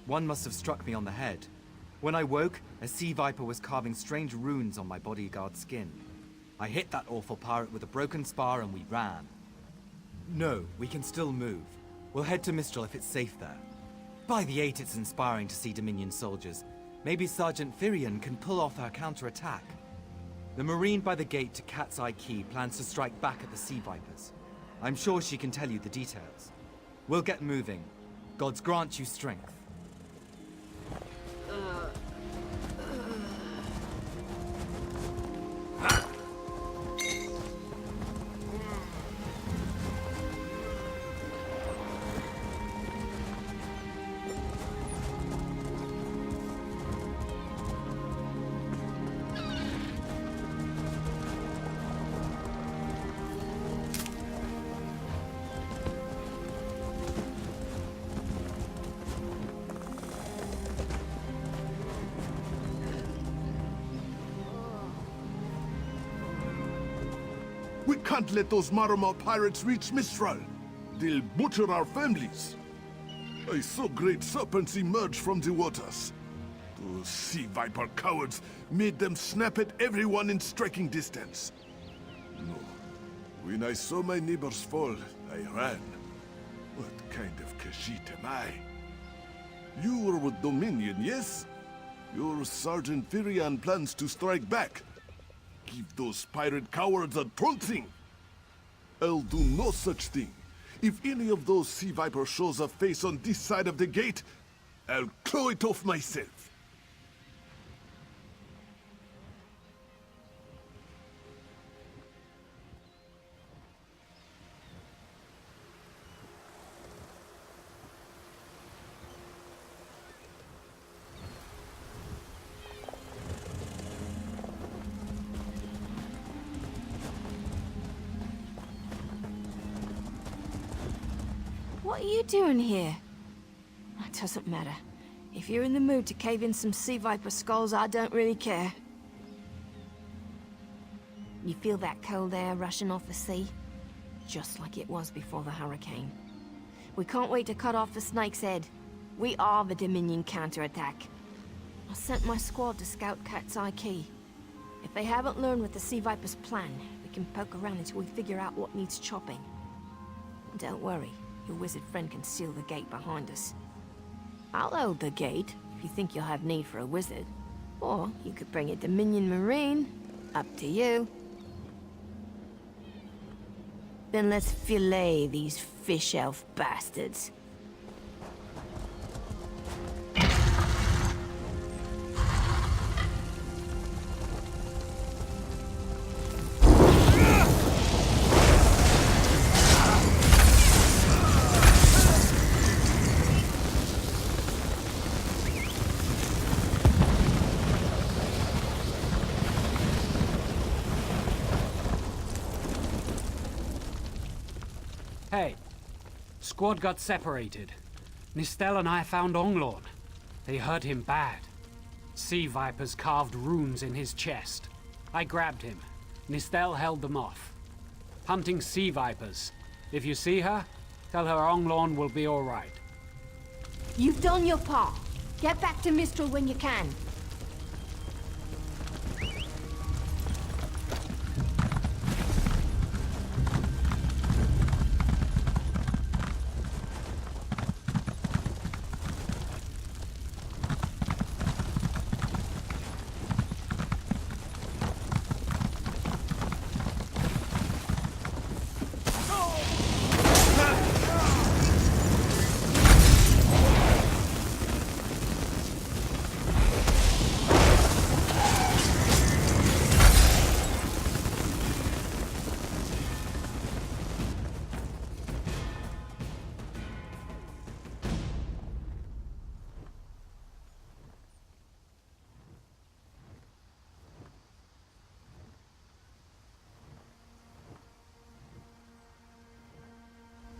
One must have struck me on the head. When I woke, a sea viper was carving strange runes on my bodyguard's skin. I hit that awful pirate with a broken spar and we ran. No, we can still move. We'll head to Mistral if it's safe there. By the 8, it's inspiring to see Dominion soldiers. Maybe Sergeant Firion can pull off her counterattack. The Marine by the gate to Cat's Eye Key plans to strike back at the sea vipers. I'm sure she can tell you the details. We'll get moving. Gods grant you strength. We can't let those Marmor pirates reach Mistral. They'll butcher our families. I saw great serpents emerge from the waters. Those sea viper cowards made them snap at everyone in striking distance. No. When I saw my neighbors fall, I ran. What kind of Khajiit am I? You were with Dominion, yes? Your Sergeant Firion plans to strike back. Give those pirate cowards a trouncing. I'll do no such thing. If any of those sea vipers shows a face on this side of the gate, I'll claw it off myself. What are you doing here? That doesn't matter. If you're in the mood to cave in some sea viper skulls, I don't really care. You feel that cold air rushing off the sea? Just like it was before the hurricane. We can't wait to cut off the snake's head. We are the Dominion counterattack. I sent my squad to scout Cat's Eye Key. If they haven't learned what the sea viper's plan, we can poke around until we figure out what needs chopping. Don't worry, your wizard friend can seal the gate behind us. I'll hold the gate, if you think you'll have need for a wizard. Or you could bring a Dominion Marine. Up to you. Then let's fillet these fish elf bastards. Hey, squad got separated. Nistel and I found Onglorn. They hurt him bad. Sea vipers carved runes in his chest. I grabbed him. Nistel held them off. Hunting sea vipers. If you see her, tell her Onglorn will be all right. You've done your part. Get back to Mistral when you can.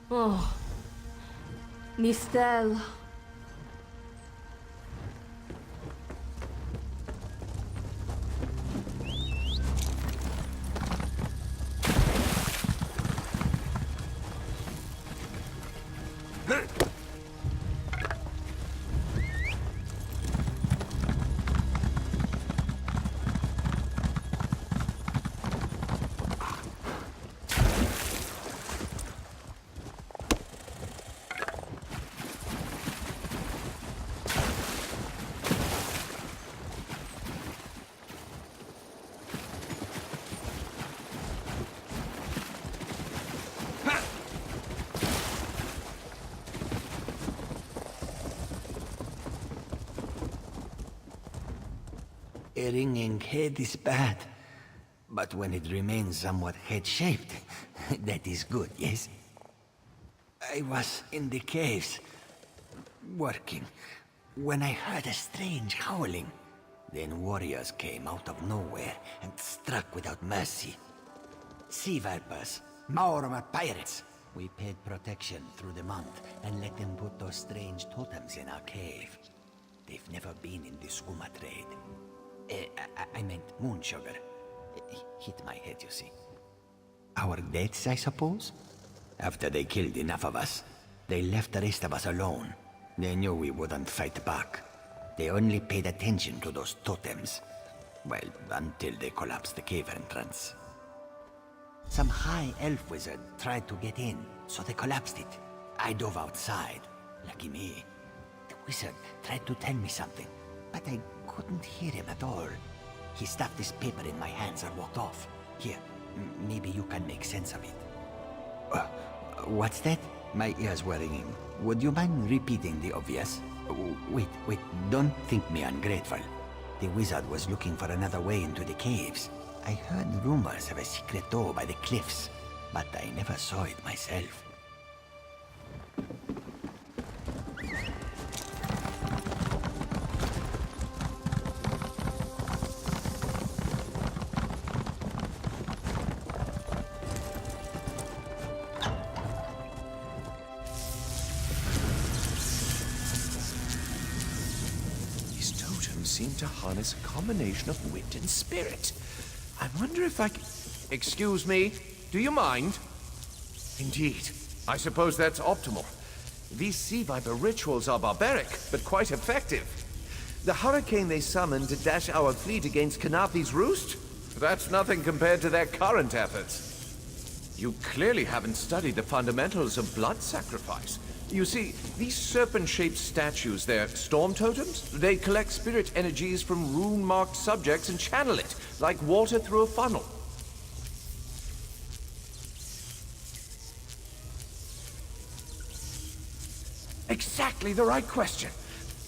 Oh, Nistel. A ringing head is bad, but when it remains somewhat head-shaped, that is good, yes? I was in the caves, working, when I heard a strange howling. Then warriors came out of nowhere and struck without mercy. Sea vipers, Maorma pirates. We paid protection through the month and let them put those strange totems in our cave. They've never been in the skooma trade. I meant moon sugar. Hit my head, you see. Our deaths, I suppose? After they killed enough of us, they left the rest of us alone. They knew we wouldn't fight back. They only paid attention to those totems. Well, until they collapsed the cave entrance. Some high elf wizard tried to get in, so they collapsed it. I dove outside. Lucky me. The wizard tried to tell me something, but I couldn't hear him at all. He stuffed this paper in my hands and walked off. Here, maybe you can make sense of it. What's that? My ears were ringing. Would you mind repeating the obvious? Wait, don't think me ungrateful. The wizard was looking for another way into the caves. I heard rumors of a secret door by the cliffs, but I never saw it myself. Seem to harness a combination of wit and spirit. I wonder if I can... Excuse me, do you mind? Indeed. I suppose that's optimal. These sea viper rituals are barbaric, but quite effective. The hurricane they summoned to dash our fleet against Kanafi's roost? That's nothing compared to their current efforts. You clearly haven't studied the fundamentals of blood sacrifice. You see, these serpent-shaped statues, they're storm totems. They collect spirit energies from rune-marked subjects and channel it, like water through a funnel. Exactly the right question.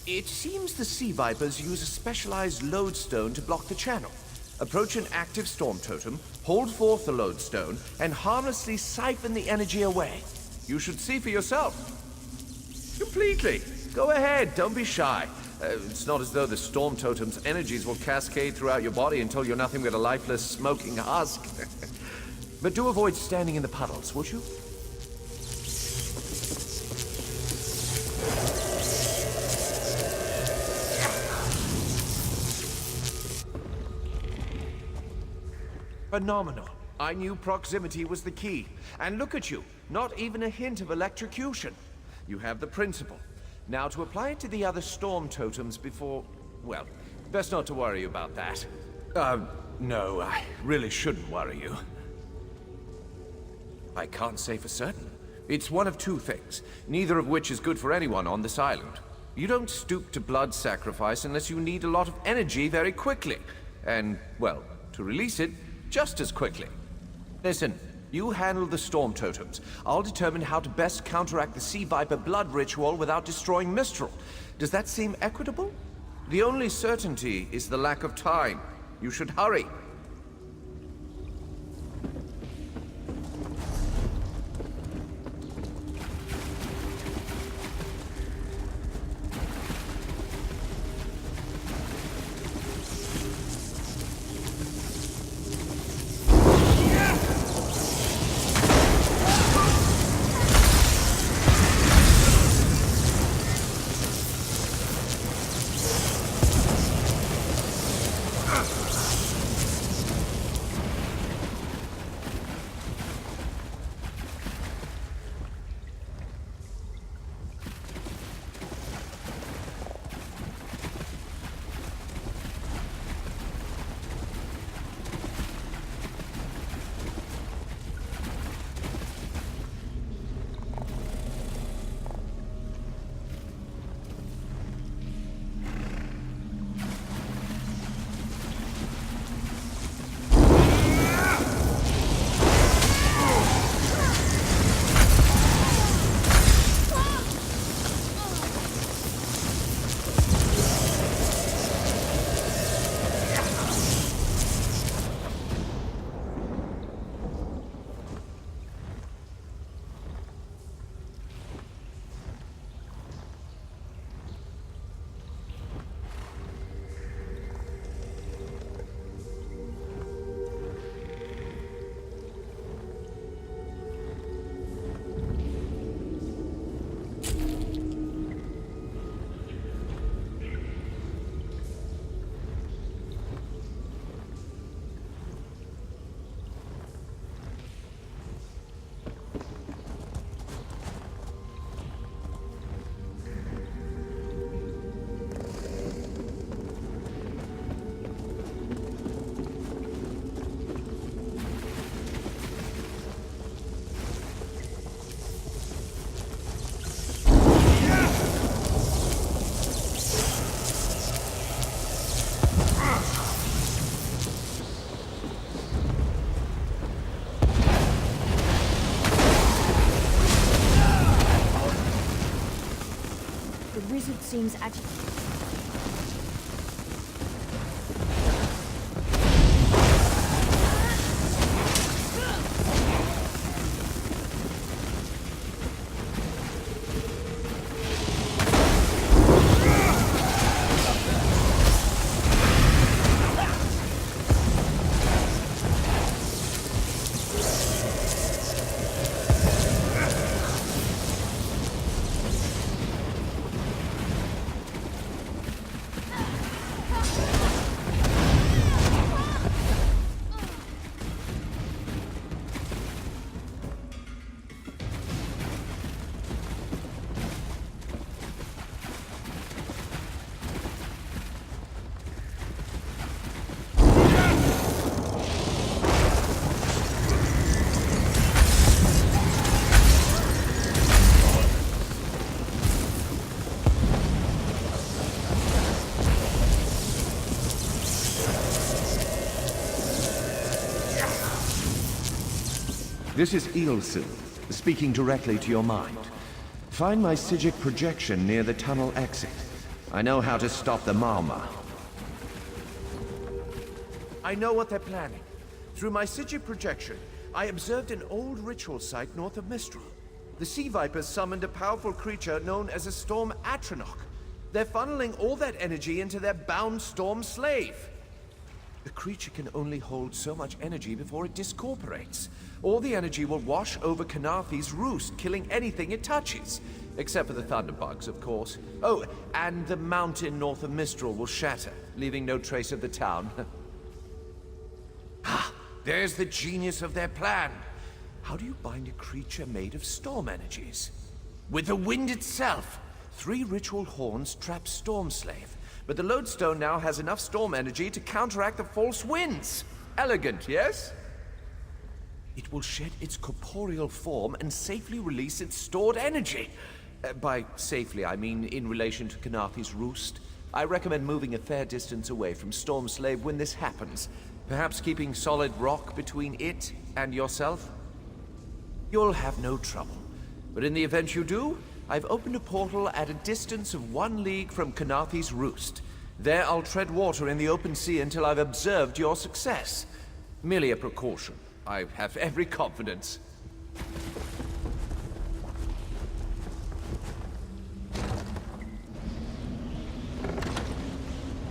It seems the Sea Vipers use a specialized lodestone to block the channel. Approach an active storm totem, hold forth the lodestone, and harmlessly siphon the energy away. You should see for yourself. Completely. Go ahead, don't be shy. It's not as though the storm totem's energies will cascade throughout your body until you're nothing but a lifeless, smoking husk. But do avoid standing in the puddles, would you? Phenomenal. I knew proximity was the key. And look at you, not even a hint of electrocution. You have the principle. Now to apply it to the other storm totems before... well, best not to worry about that. No, I really shouldn't worry you. I can't say for certain. It's one of two things, neither of which is good for anyone on this island. You don't stoop to blood sacrifice unless you need a lot of energy very quickly. And, well, to release it, just as quickly. Listen, you handle the storm totems. I'll determine how to best counteract the Sea Viper blood ritual without destroying Mistral. Does that seem equitable? The only certainty is the lack of time. You should hurry. wizard seems agitated. This is ESO, speaking directly to your mind. Find my Psychic projection near the tunnel exit. I know how to stop the Malma. I know what they're planning. Through my Psychic projection, I observed an old ritual site north of Mistral. The Sea Vipers summoned a powerful creature known as a Storm Atronach. They're funneling all that energy into their bound Storm Slave. The creature can only hold so much energy before it discorporates. All the energy will wash over Canarthi's roost, killing anything it touches. Except for the thunderbugs, of course. Oh, and the mountain north of Mistral will shatter, leaving no trace of the town. Ah, there's the genius of their plan. How do you bind a creature made of storm energies? With the wind itself. 3 ritual horns trap Storm Slave, but the lodestone now has enough storm energy to counteract the false winds. Elegant, yes? It will shed its corporeal form and safely release its stored energy. By safely, I mean in relation to Canarthi's roost. I recommend moving a fair distance away from Storm Slave when this happens. Perhaps keeping solid rock between it and yourself? You'll have no trouble. But in the event you do, I've opened a portal at a distance of 1 league from Canarthi's roost. There I'll tread water in the open sea until I've observed your success. Merely a precaution. I have every confidence.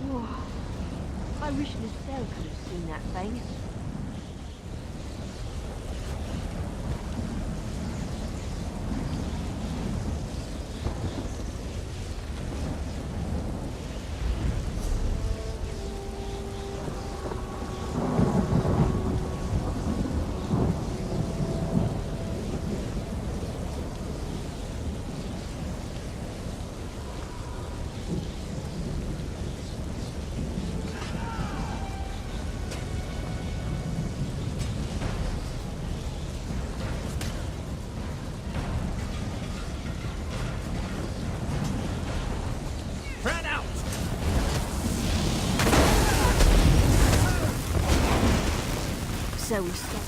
Whoa. I wish Estelle could have seen that face. So we stopped.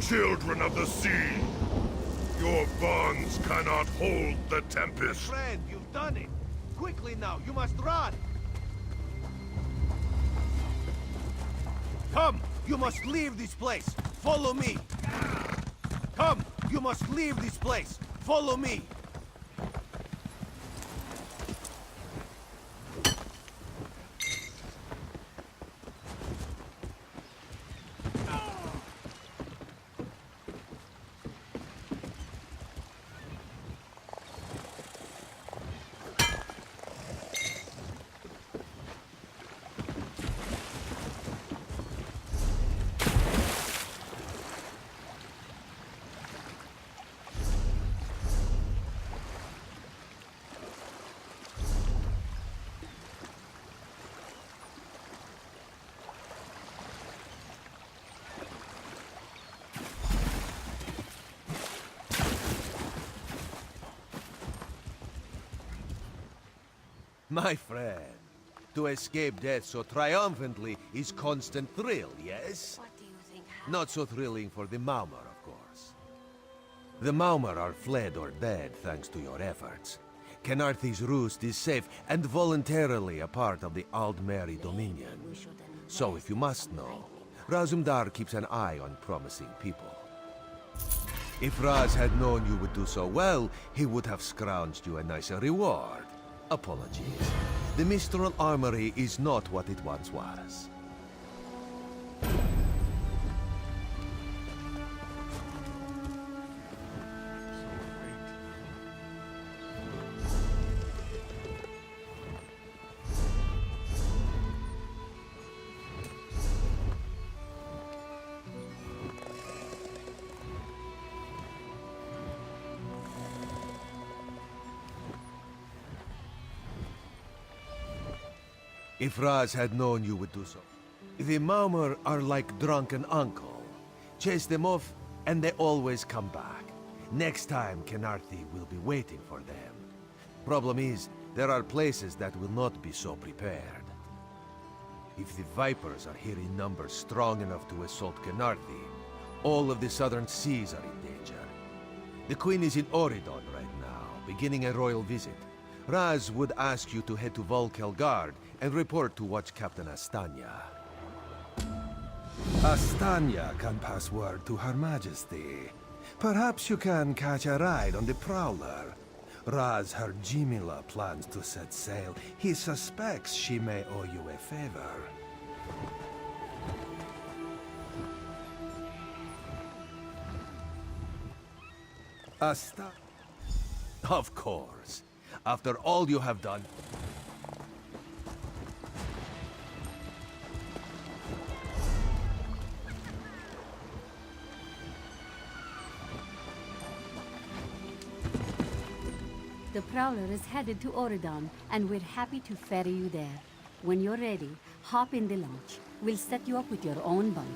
Children of the sea, your bonds cannot hold the tempest. Friend, you've done it! Quickly now, you must run! Come! You must leave this place! Follow me! Come! You must leave this place! Follow me! My friend, to escape death so triumphantly is constant thrill, yes? What do you think happened? Not so thrilling for the Maumar, of course. The Maumar are fled or dead thanks to your efforts. Canarthi's roost is safe and voluntarily a part of the Aldmeri Dominion. So if you must know, Razumdar keeps an eye on promising people. If Raz had known you would do so well, he would have scrounged you a nicer reward. Apologies. The Mistral Armory is not what it once was. If Raz had known you would do so. The Maumar are like drunken uncle. Chase them off, and they always come back. Next time, Kenarthi will be waiting for them. Problem is, there are places that will not be so prepared. If the Vipers are here in numbers strong enough to assault Kenarthi, all of the southern seas are in danger. The Queen is in Oridon right now, beginning a royal visit. Raz would ask you to head to Volkel Guard and report to Watch Captain Astanya. Astanya can pass word to Her Majesty. Perhaps you can catch a ride on the Prowler. Raz Her Jimila plans to set sail. He suspects she may owe you a favor. Of course. After all you have done... The Prowler is headed to Oridon, and we're happy to ferry you there. When you're ready, hop in the launch. We'll set you up with your own bunk.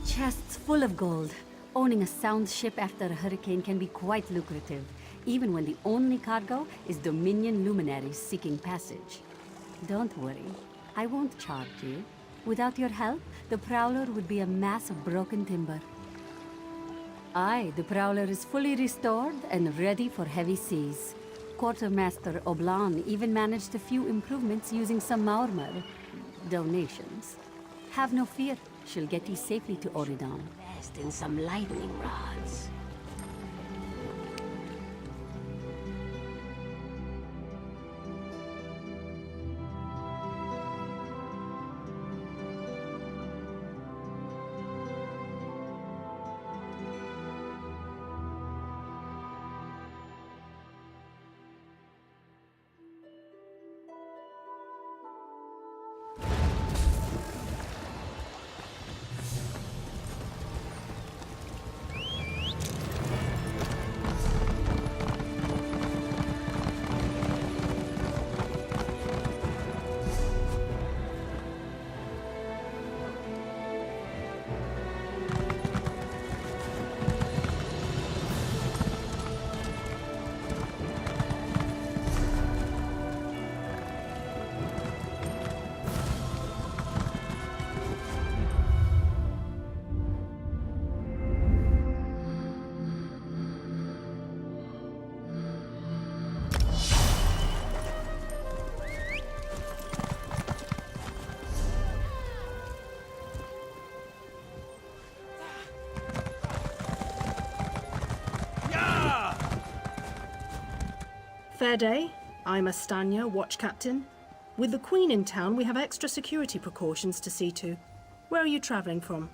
Chests full of gold. Owning a sound ship after a hurricane can be quite lucrative, even when the only cargo is Dominion luminaries seeking passage. Don't worry, I won't charge you. Without your help, the Prowler would be a mass of broken timber. Aye, the Prowler is fully restored and ready for heavy seas. Quartermaster Oblan even managed a few improvements using some Maurmer donations. Have no fear, she'll get you safely to Oridon. Best in some lightning rods. Fair day. I'm Astanya, watch captain. With the Queen in town, we have extra security precautions to see to. Where are you traveling from?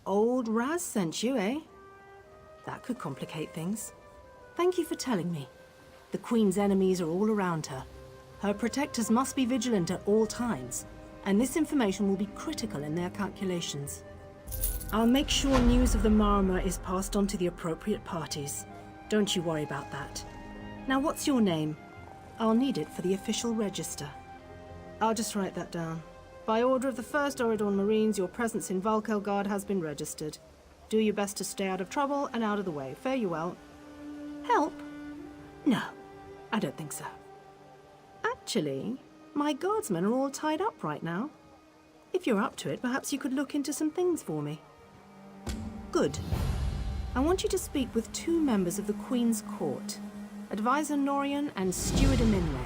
Old Raz sent you, eh? That could complicate things. Thank you for telling me. The Queen's enemies are all around her. Her protectors must be vigilant at all times, and this information will be critical in their calculations. I'll make sure news of the Marmor is passed on to the appropriate parties. Don't you worry about that. Now, what's your name? I'll need it for the official register. I'll just write that down. By order of the 1st Oridon Marines, your presence in Valkelgard has been registered. Do your best to stay out of trouble and out of the way. Fare you well. Help? No, I don't think so. Actually, my guardsmen are all tied up right now. If you're up to it, perhaps you could look into some things for me. Good. I want you to speak with 2 members of the Queen's Court, Advisor Norian and Steward Aminway.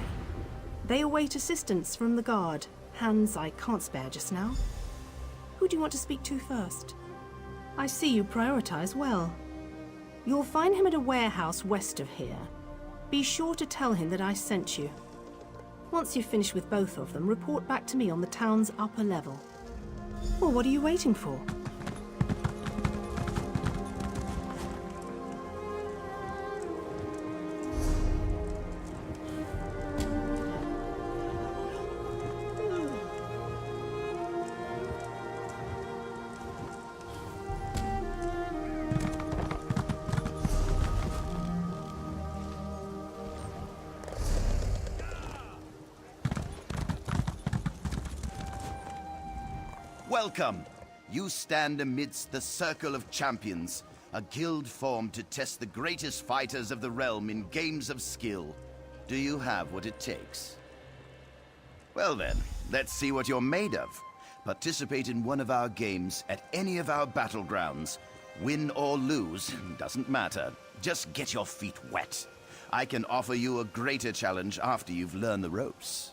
They await assistance from the Guard, hands I can't spare just now. Who do you want to speak to first? I see you prioritize well. You'll find him at a warehouse west of here. Be sure to tell him that I sent you. Once you've finished with both of them, report back to me on the town's upper level. Well, what are you waiting for? Welcome! You stand amidst the Circle of Champions, a guild formed to test the greatest fighters of the realm in games of skill. Do you have what it takes? Well then, let's see what you're made of. Participate in one of our games at any of our battlegrounds. Win or lose, doesn't matter. Just get your feet wet. I can offer you a greater challenge after you've learned the ropes.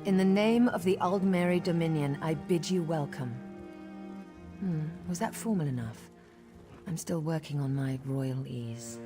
In the name of the Aldmeri Dominion, I bid you welcome. Was that formal enough? I'm still working on my royal ease.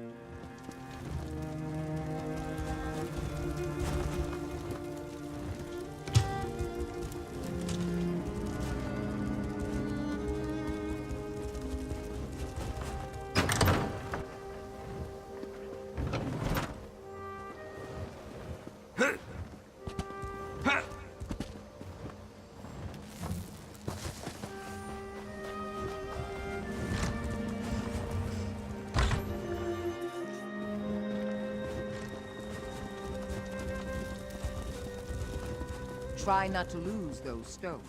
Try not to lose those stones.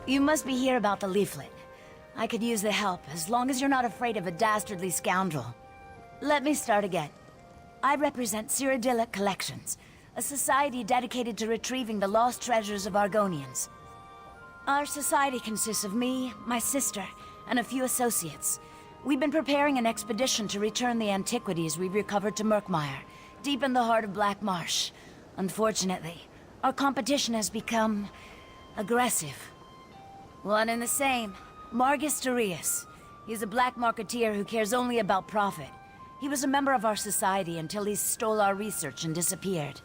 You must be here about the leaflet. I could use the help, as long as you're not afraid of a dastardly scoundrel. Let me start again. I represent Cyrodiilic Collections, a society dedicated to retrieving the lost treasures of Argonians. Our society consists of me, my sister, and a few associates. We've been preparing an expedition to return the antiquities we recovered to Murkmire, deep in the heart of Black Marsh. Unfortunately, our competition has become aggressive. One and the same. Margus Darius. He's a black marketeer who cares only about profit. He was a member of our society until he stole our research and disappeared.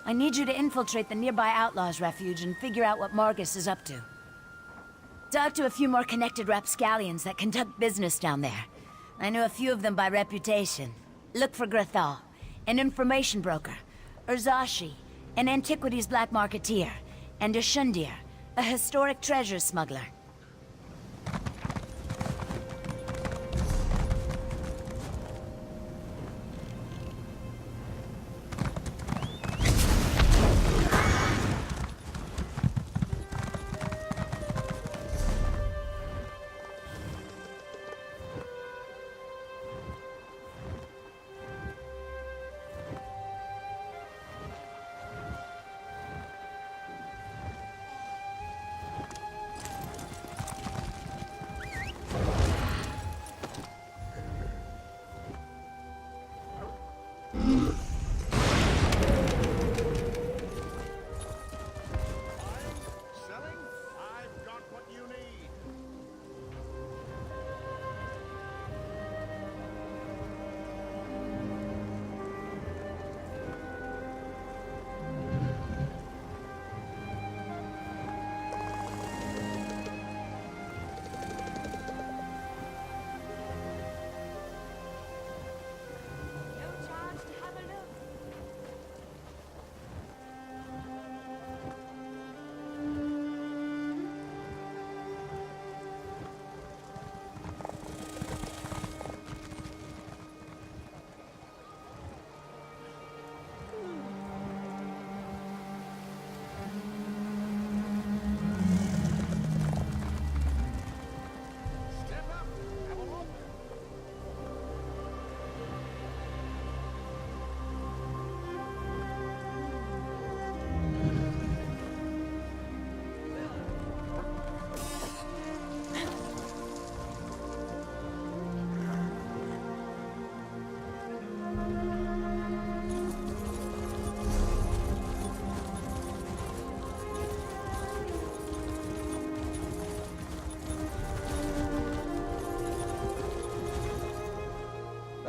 I need you to infiltrate the nearby Outlaws' refuge and figure out what Margus is up to. Talk to a few more connected rapscallions that conduct business down there. I know a few of them by reputation. Look for Grathal, an information broker. Urzashi, an antiquities black marketeer. And Ashundir, a historic treasure smuggler.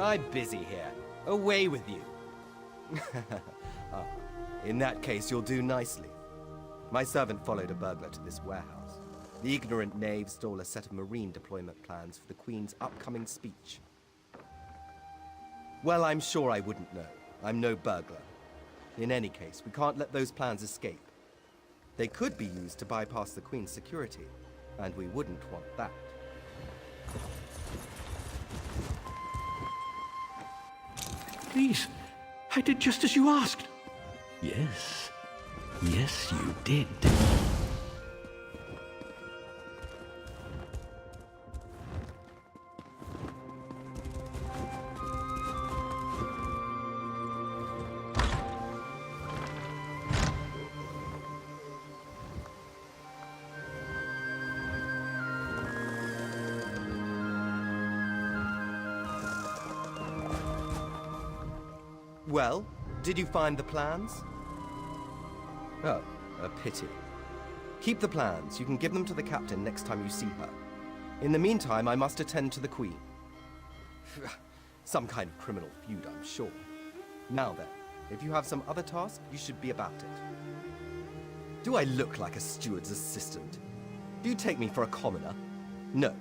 I'm busy here. Away with you. Ah, in that case, you'll do nicely. My servant followed a burglar to this warehouse. The ignorant knave stole a set of marine deployment plans for the Queen's upcoming speech. Well, I'm sure I wouldn't know. I'm no burglar. In any case, we can't let those plans escape. They could be used to bypass the Queen's security, and we wouldn't want that. Please, I did just as you asked. Yes. Yes, you did. Well, did you find the plans? Oh, a pity. Keep the plans. You can give them to the captain next time you see her. In the meantime, I must attend to the Queen. Some kind of criminal feud, I'm sure. Now then, if you have some other task, you should be about it. Do I look like a steward's assistant? Do you take me for a commoner? No.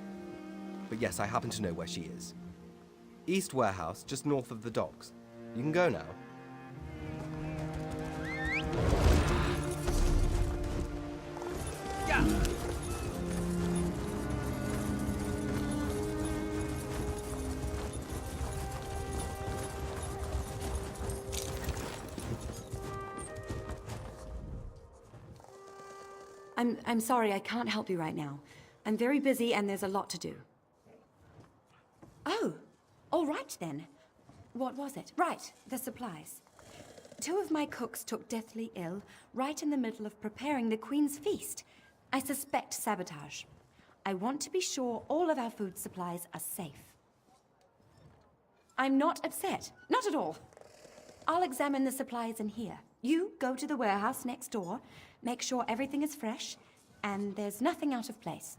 But yes, I happen to know where she is. East Warehouse, just north of the docks. You can go now. Yeah. I'm sorry, I can't help you right now. I'm very busy and there's a lot to do. Oh, all right then. What was it? Right, the supplies. 2 of my cooks took deathly ill right in the middle of preparing the Queen's feast. I suspect sabotage. I want to be sure all of our food supplies are safe. I'm not upset. Not at all. I'll examine the supplies in here. You go to the warehouse next door, make sure everything is fresh, and there's nothing out of place.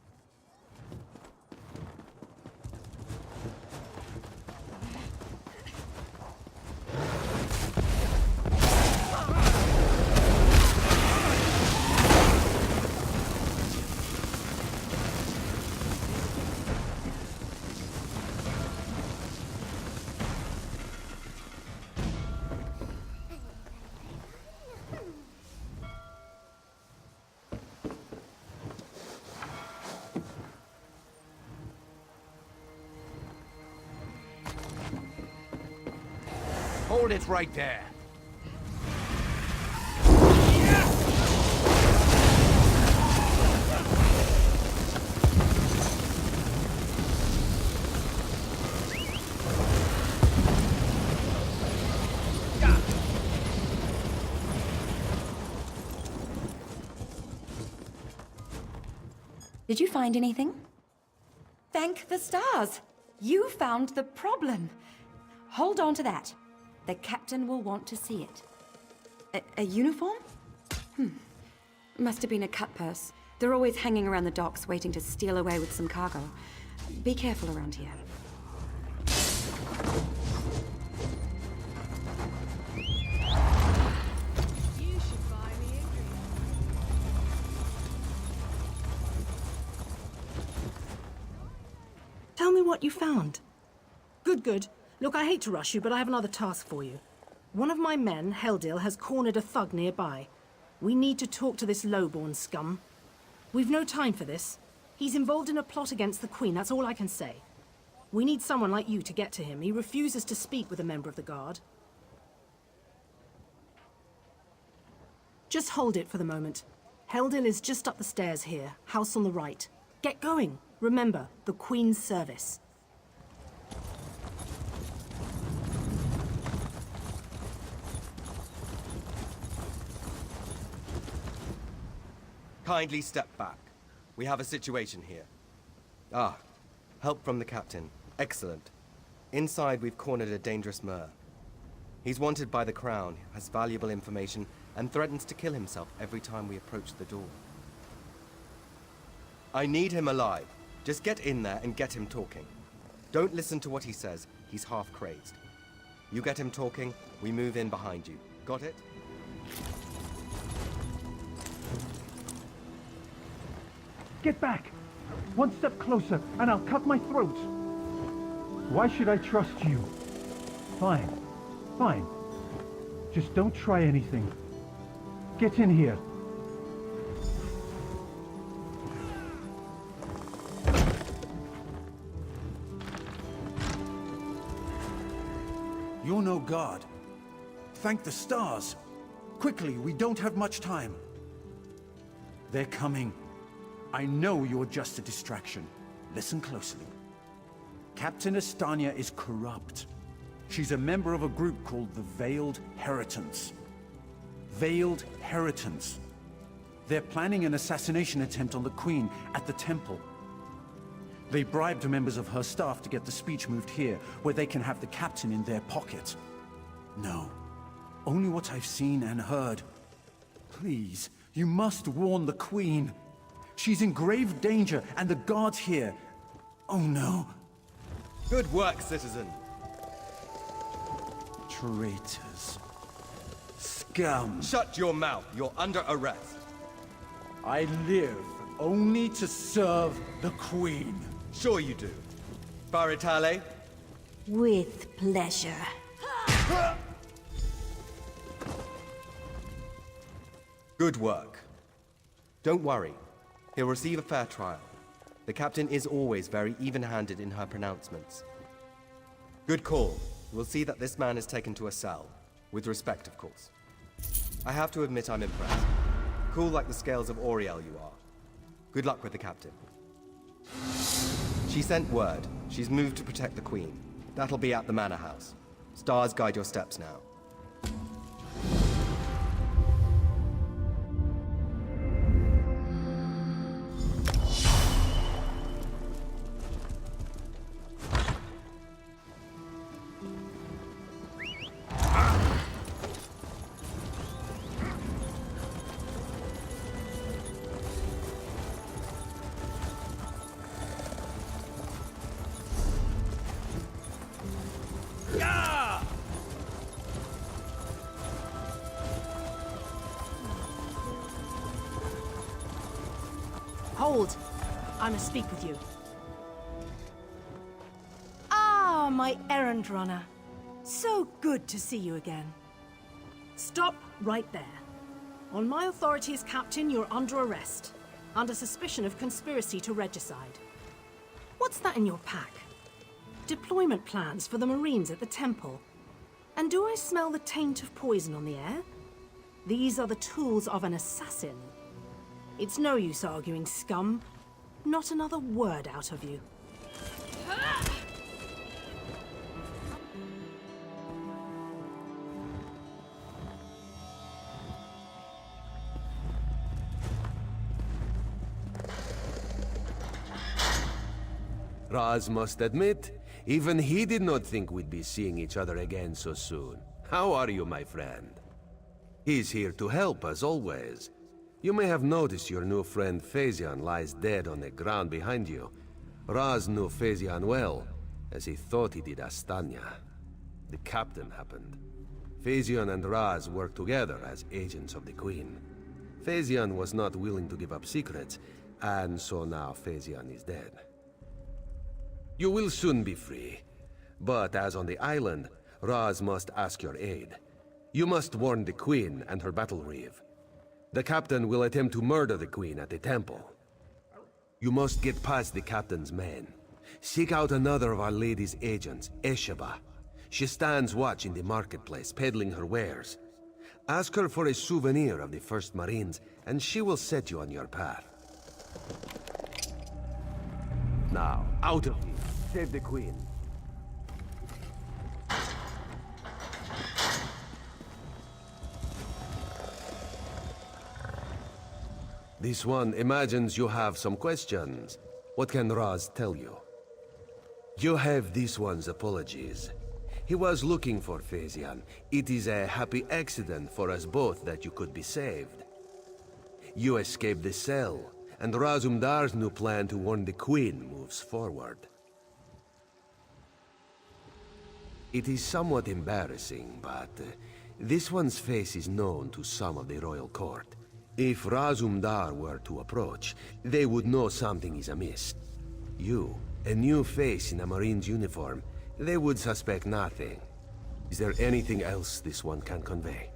Hold it right there. Did you find anything? Thank the stars! You found the problem. Hold on to that. The captain will want to see it. A uniform? Must have been a cut purse. They're always hanging around the docks waiting to steal away with some cargo. Be careful around here. Tell me what you found. Good, good. Look, I hate to rush you, but I have another task for you. One of my men, Heldil, has cornered a thug nearby. We need to talk to this lowborn scum. We've no time for this. He's involved in a plot against the Queen, that's all I can say. We need someone like you to get to him. He refuses to speak with a member of the Guard. Just hold it for the moment. Heldil is just up the stairs here, house on the right. Get going. Remember, the Queen's service. Kindly step back. We have a situation here. Ah, help from the captain. Excellent. Inside, we've cornered a dangerous Mer. He's wanted by the Crown, has valuable information, and threatens to kill himself every time we approach the door. I need him alive. Just get in there and get him talking. Don't listen to what he says. He's half crazed. You get him talking, we move in behind you. Got it? Get back! One step closer, and I'll cut my throat! Why should I trust you? Fine. Fine. Just don't try anything. Get in here. You're no god. Thank the stars. Quickly, we don't have much time. They're coming. I know you're just a distraction. Listen closely. Captain Estania is corrupt. She's a member of a group called the Veiled Heritants. Veiled Heritants. They're planning an assassination attempt on the Queen at the temple. They bribed members of her staff to get the speech moved here, where they can have the captain in their pocket. No. Only what I've seen and heard. Please, you must warn the Queen. She's in grave danger, and the guards here... Oh no. Good work, citizen. Traitors. Scum. Shut your mouth. You're under arrest. I live only to serve the Queen. Sure you do. Baritale? With pleasure. Good work. Don't worry. He'll receive a fair trial. The captain is always very even-handed in her pronouncements. Good call. We'll see that this man is taken to a cell. With respect, of course. I have to admit I'm impressed. Cool like the scales of Auriel you are. Good luck with the captain. She sent word. She's moved to protect the Queen. That'll be at the Manor House. Stars guide your steps now. Hold! I must speak with you. Ah, my errand runner. So good to see you again. Stop right there. On my authority as captain, you're under arrest. Under suspicion of conspiracy to regicide. What's that in your pack? Deployment plans for the Marines at the temple. And do I smell the taint of poison on the air? These are the tools of an assassin. It's no use arguing, scum. Not another word out of you. Raz must admit, even he did not think we'd be seeing each other again so soon. How are you, my friend? He's here to help, as always. You may have noticed your new friend Phazion lies dead on the ground behind you. Raz knew Phazion well, as he thought he did Astanya. The captain happened. Phazion and Raz worked together as agents of the Queen. Phazion was not willing to give up secrets, and so now Phazion is dead. You will soon be free, but as on the island, Raz must ask your aid. You must warn the Queen and her battle reeve. The captain will attempt to murder the Queen at the temple. You must get past the captain's men. Seek out another of Our Lady's agents, Esheba. She stands watch in the marketplace, peddling her wares. Ask her for a souvenir of the First Marines, and she will set you on your path. Now, out of here. Save the Queen. This one imagines you have some questions. What can Raz tell you? You have this one's apologies. He was looking for Phazion. It is a happy accident for us both that you could be saved. You escaped the cell, and Razumdar's new plan to warn the Queen moves forward. It is somewhat embarrassing, but this one's face is known to some of the royal court. If Razumdar were to approach, they would know something is amiss. You, a new face in a Marine's uniform, they would suspect nothing. Is there anything else this one can convey?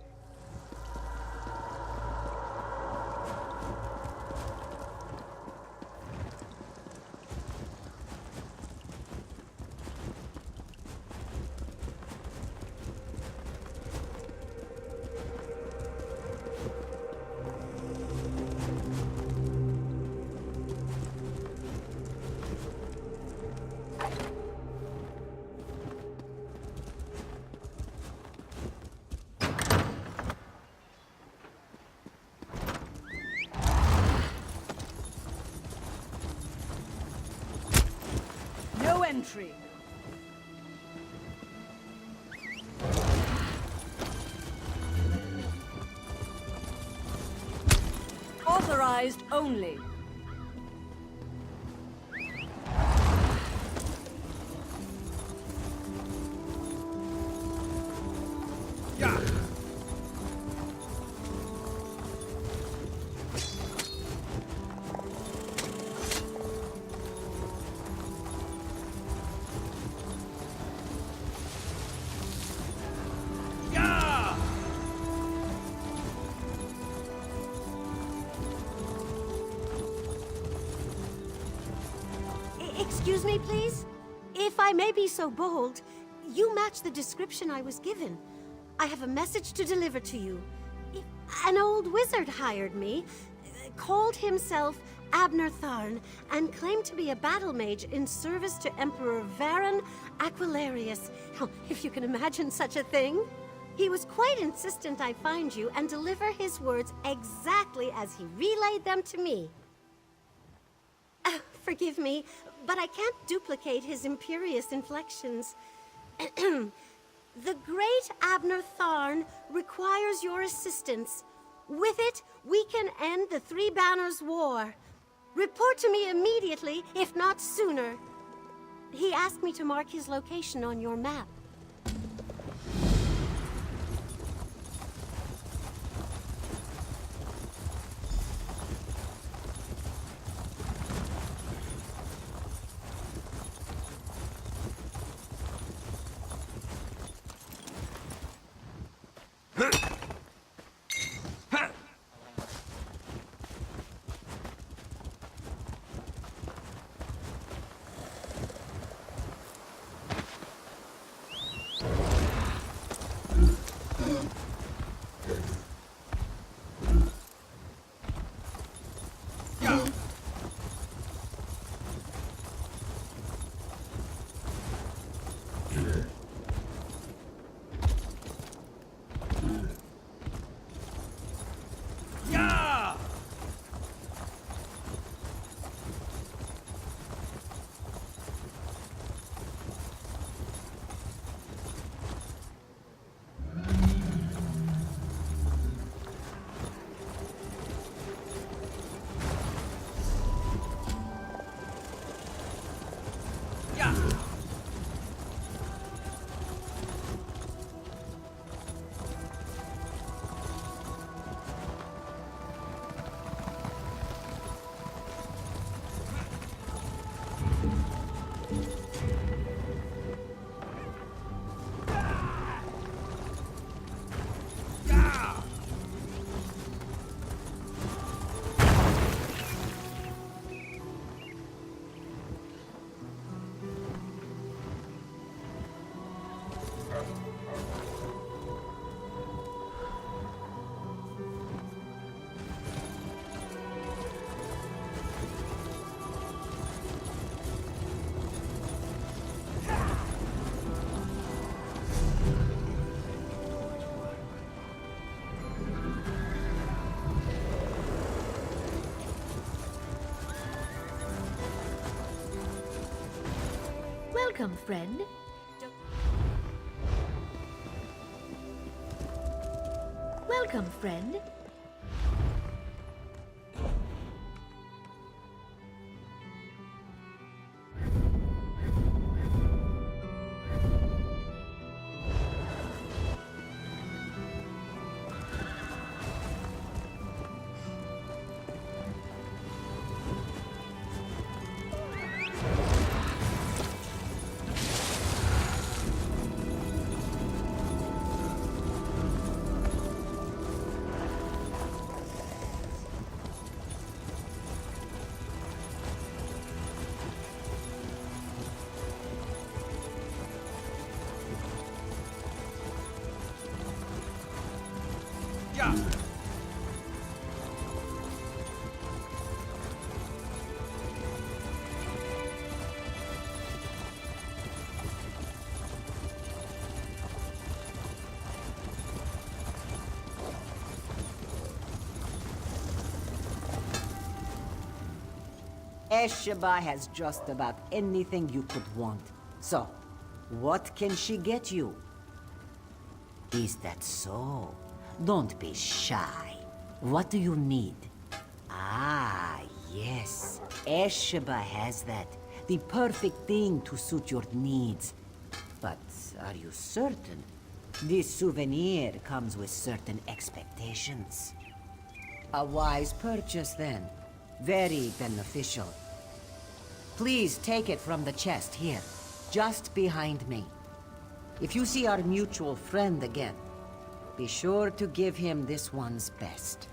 No entry. Authorized only. Excuse me, please? If I may be so bold, you match the description I was given. I have a message to deliver to you. An old wizard hired me, called himself Abner Tharn, and claimed to be a battle mage in service to Emperor Varan Aquilarius. Oh, if you can imagine such a thing. He was quite insistent I find you and deliver his words exactly as he relayed them to me. Forgive me, but I can't duplicate his imperious inflections. The great Abner Tharn requires your assistance. With it, we can end the Three Banners War. Report to me immediately, if not sooner. He asked me to mark his location on your map. Welcome, friend. Welcome, friend. Yeah. Esheba has just about anything you could want. So, what can she get you? Is that so? Don't be shy. What do you need? Ah, yes. Esheba has that. The perfect thing to suit your needs. But are you certain? This souvenir comes with certain expectations. A wise purchase, then. Very beneficial. Please take it from the chest here, just behind me. If you see our mutual friend again, be sure to give him this one's best.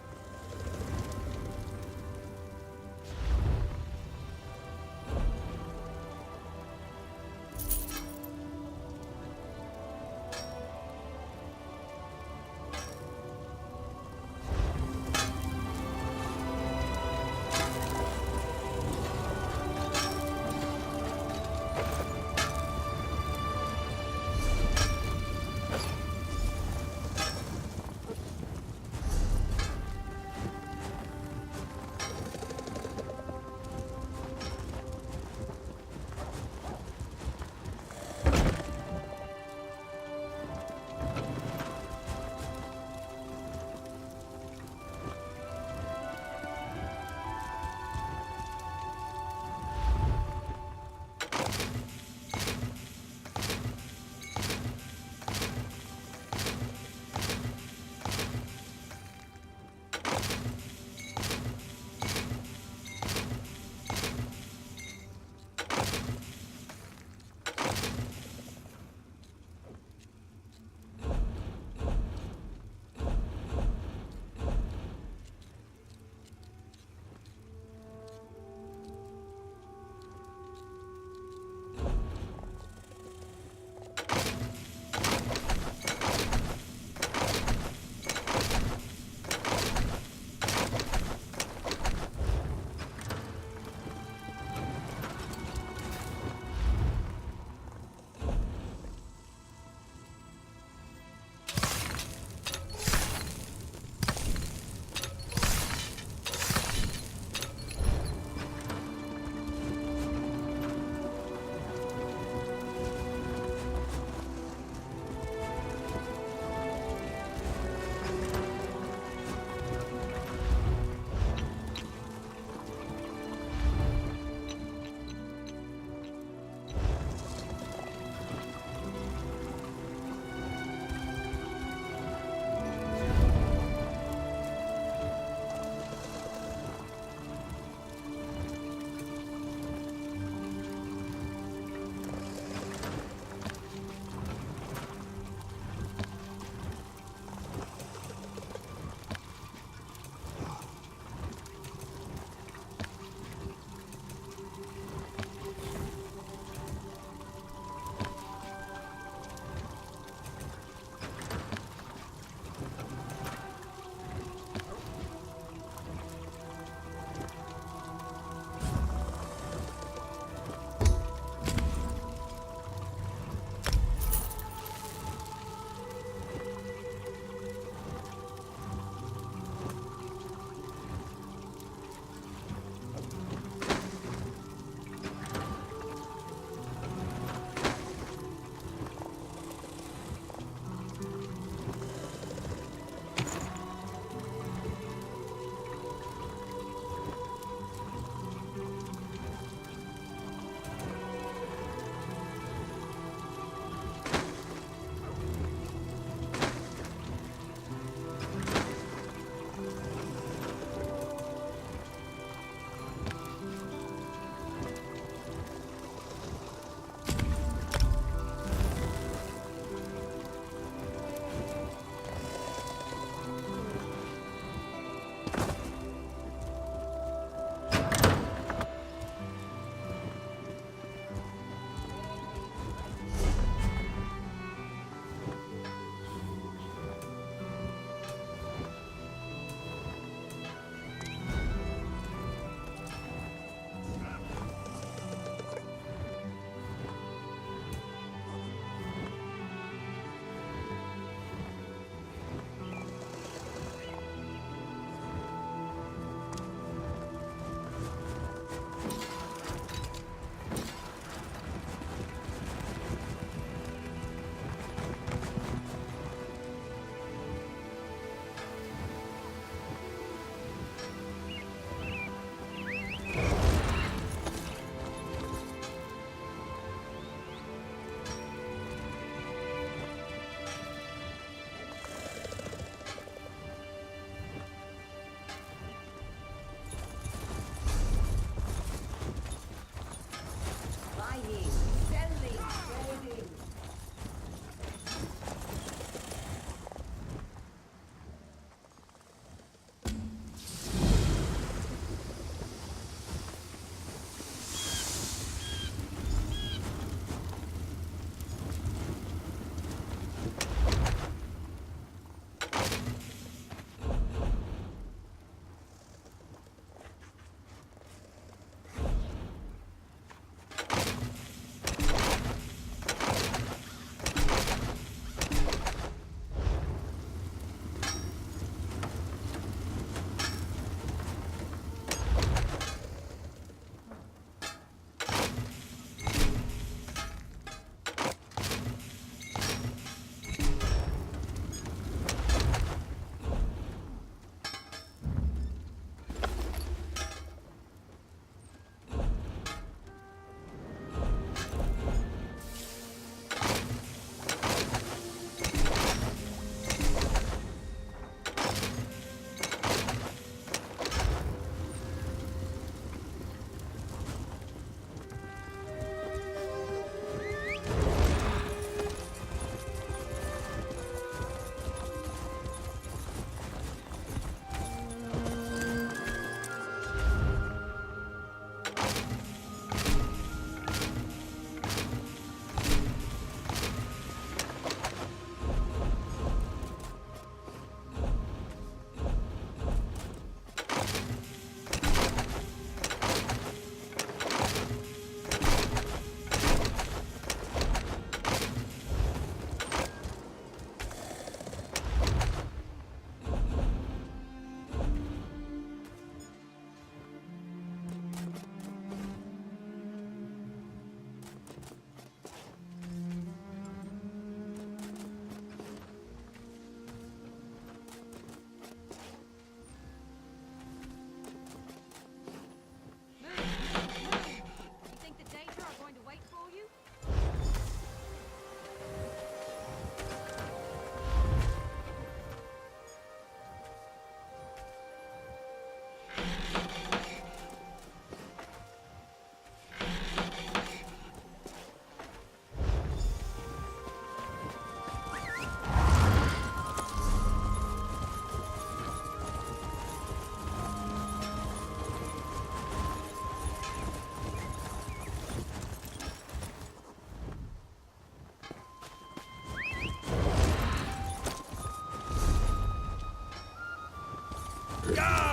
Yeah!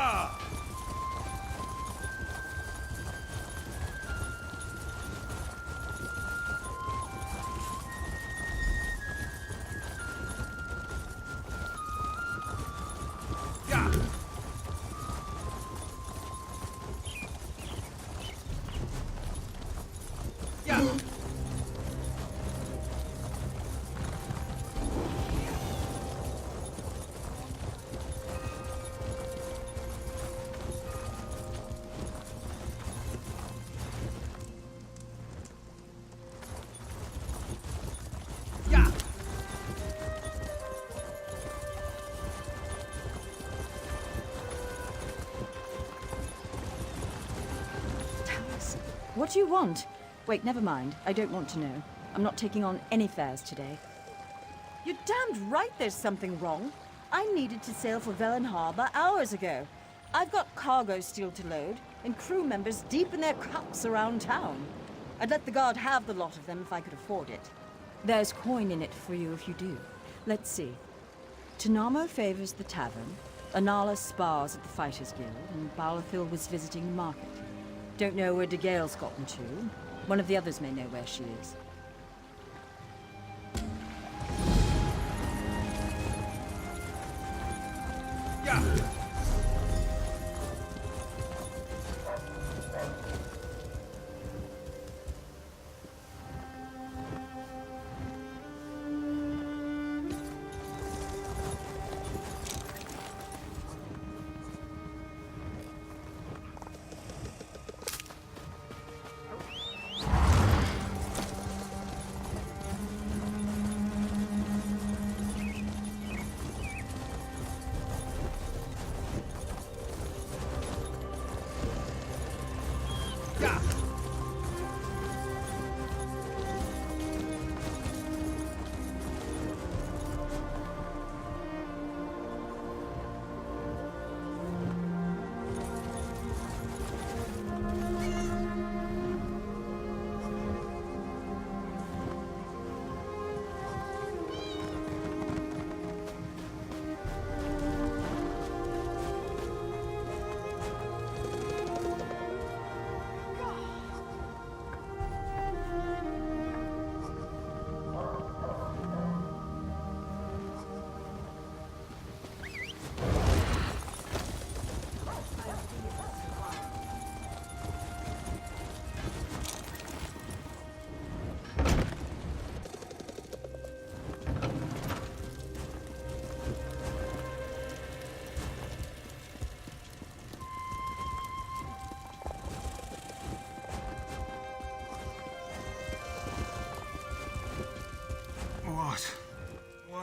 What do you want? Wait, never mind. I don't want to know. I'm not taking on any fares today. You're damned right there's something wrong. I needed to sail for Velen Harbor hours ago. I've got cargo still to load, and crew members deep in their cups around town. I'd let the guard have the lot of them if I could afford it. There's coin in it for you if you do. Let's see. Tanamo favors the tavern, Anala spars at the Fighters Guild, and Balathil was visiting the market. Don't know where De Gale's gotten to. One of the others may know where she is.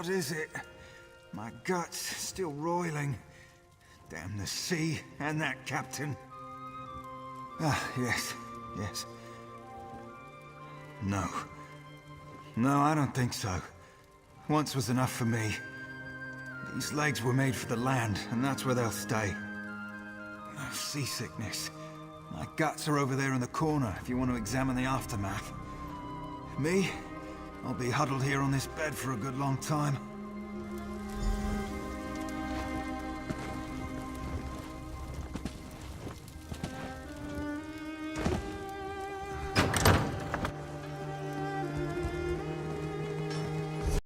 What is it? My gut's still roiling. Damn the sea and that captain. Ah, yes. No. No, I don't think so. Once was enough for me. These legs were made for the land, and that's where they'll stay. Oh, seasickness. My guts are over there in the corner if you want to examine the aftermath. Me? I'll be huddled here on this bed for a good long time.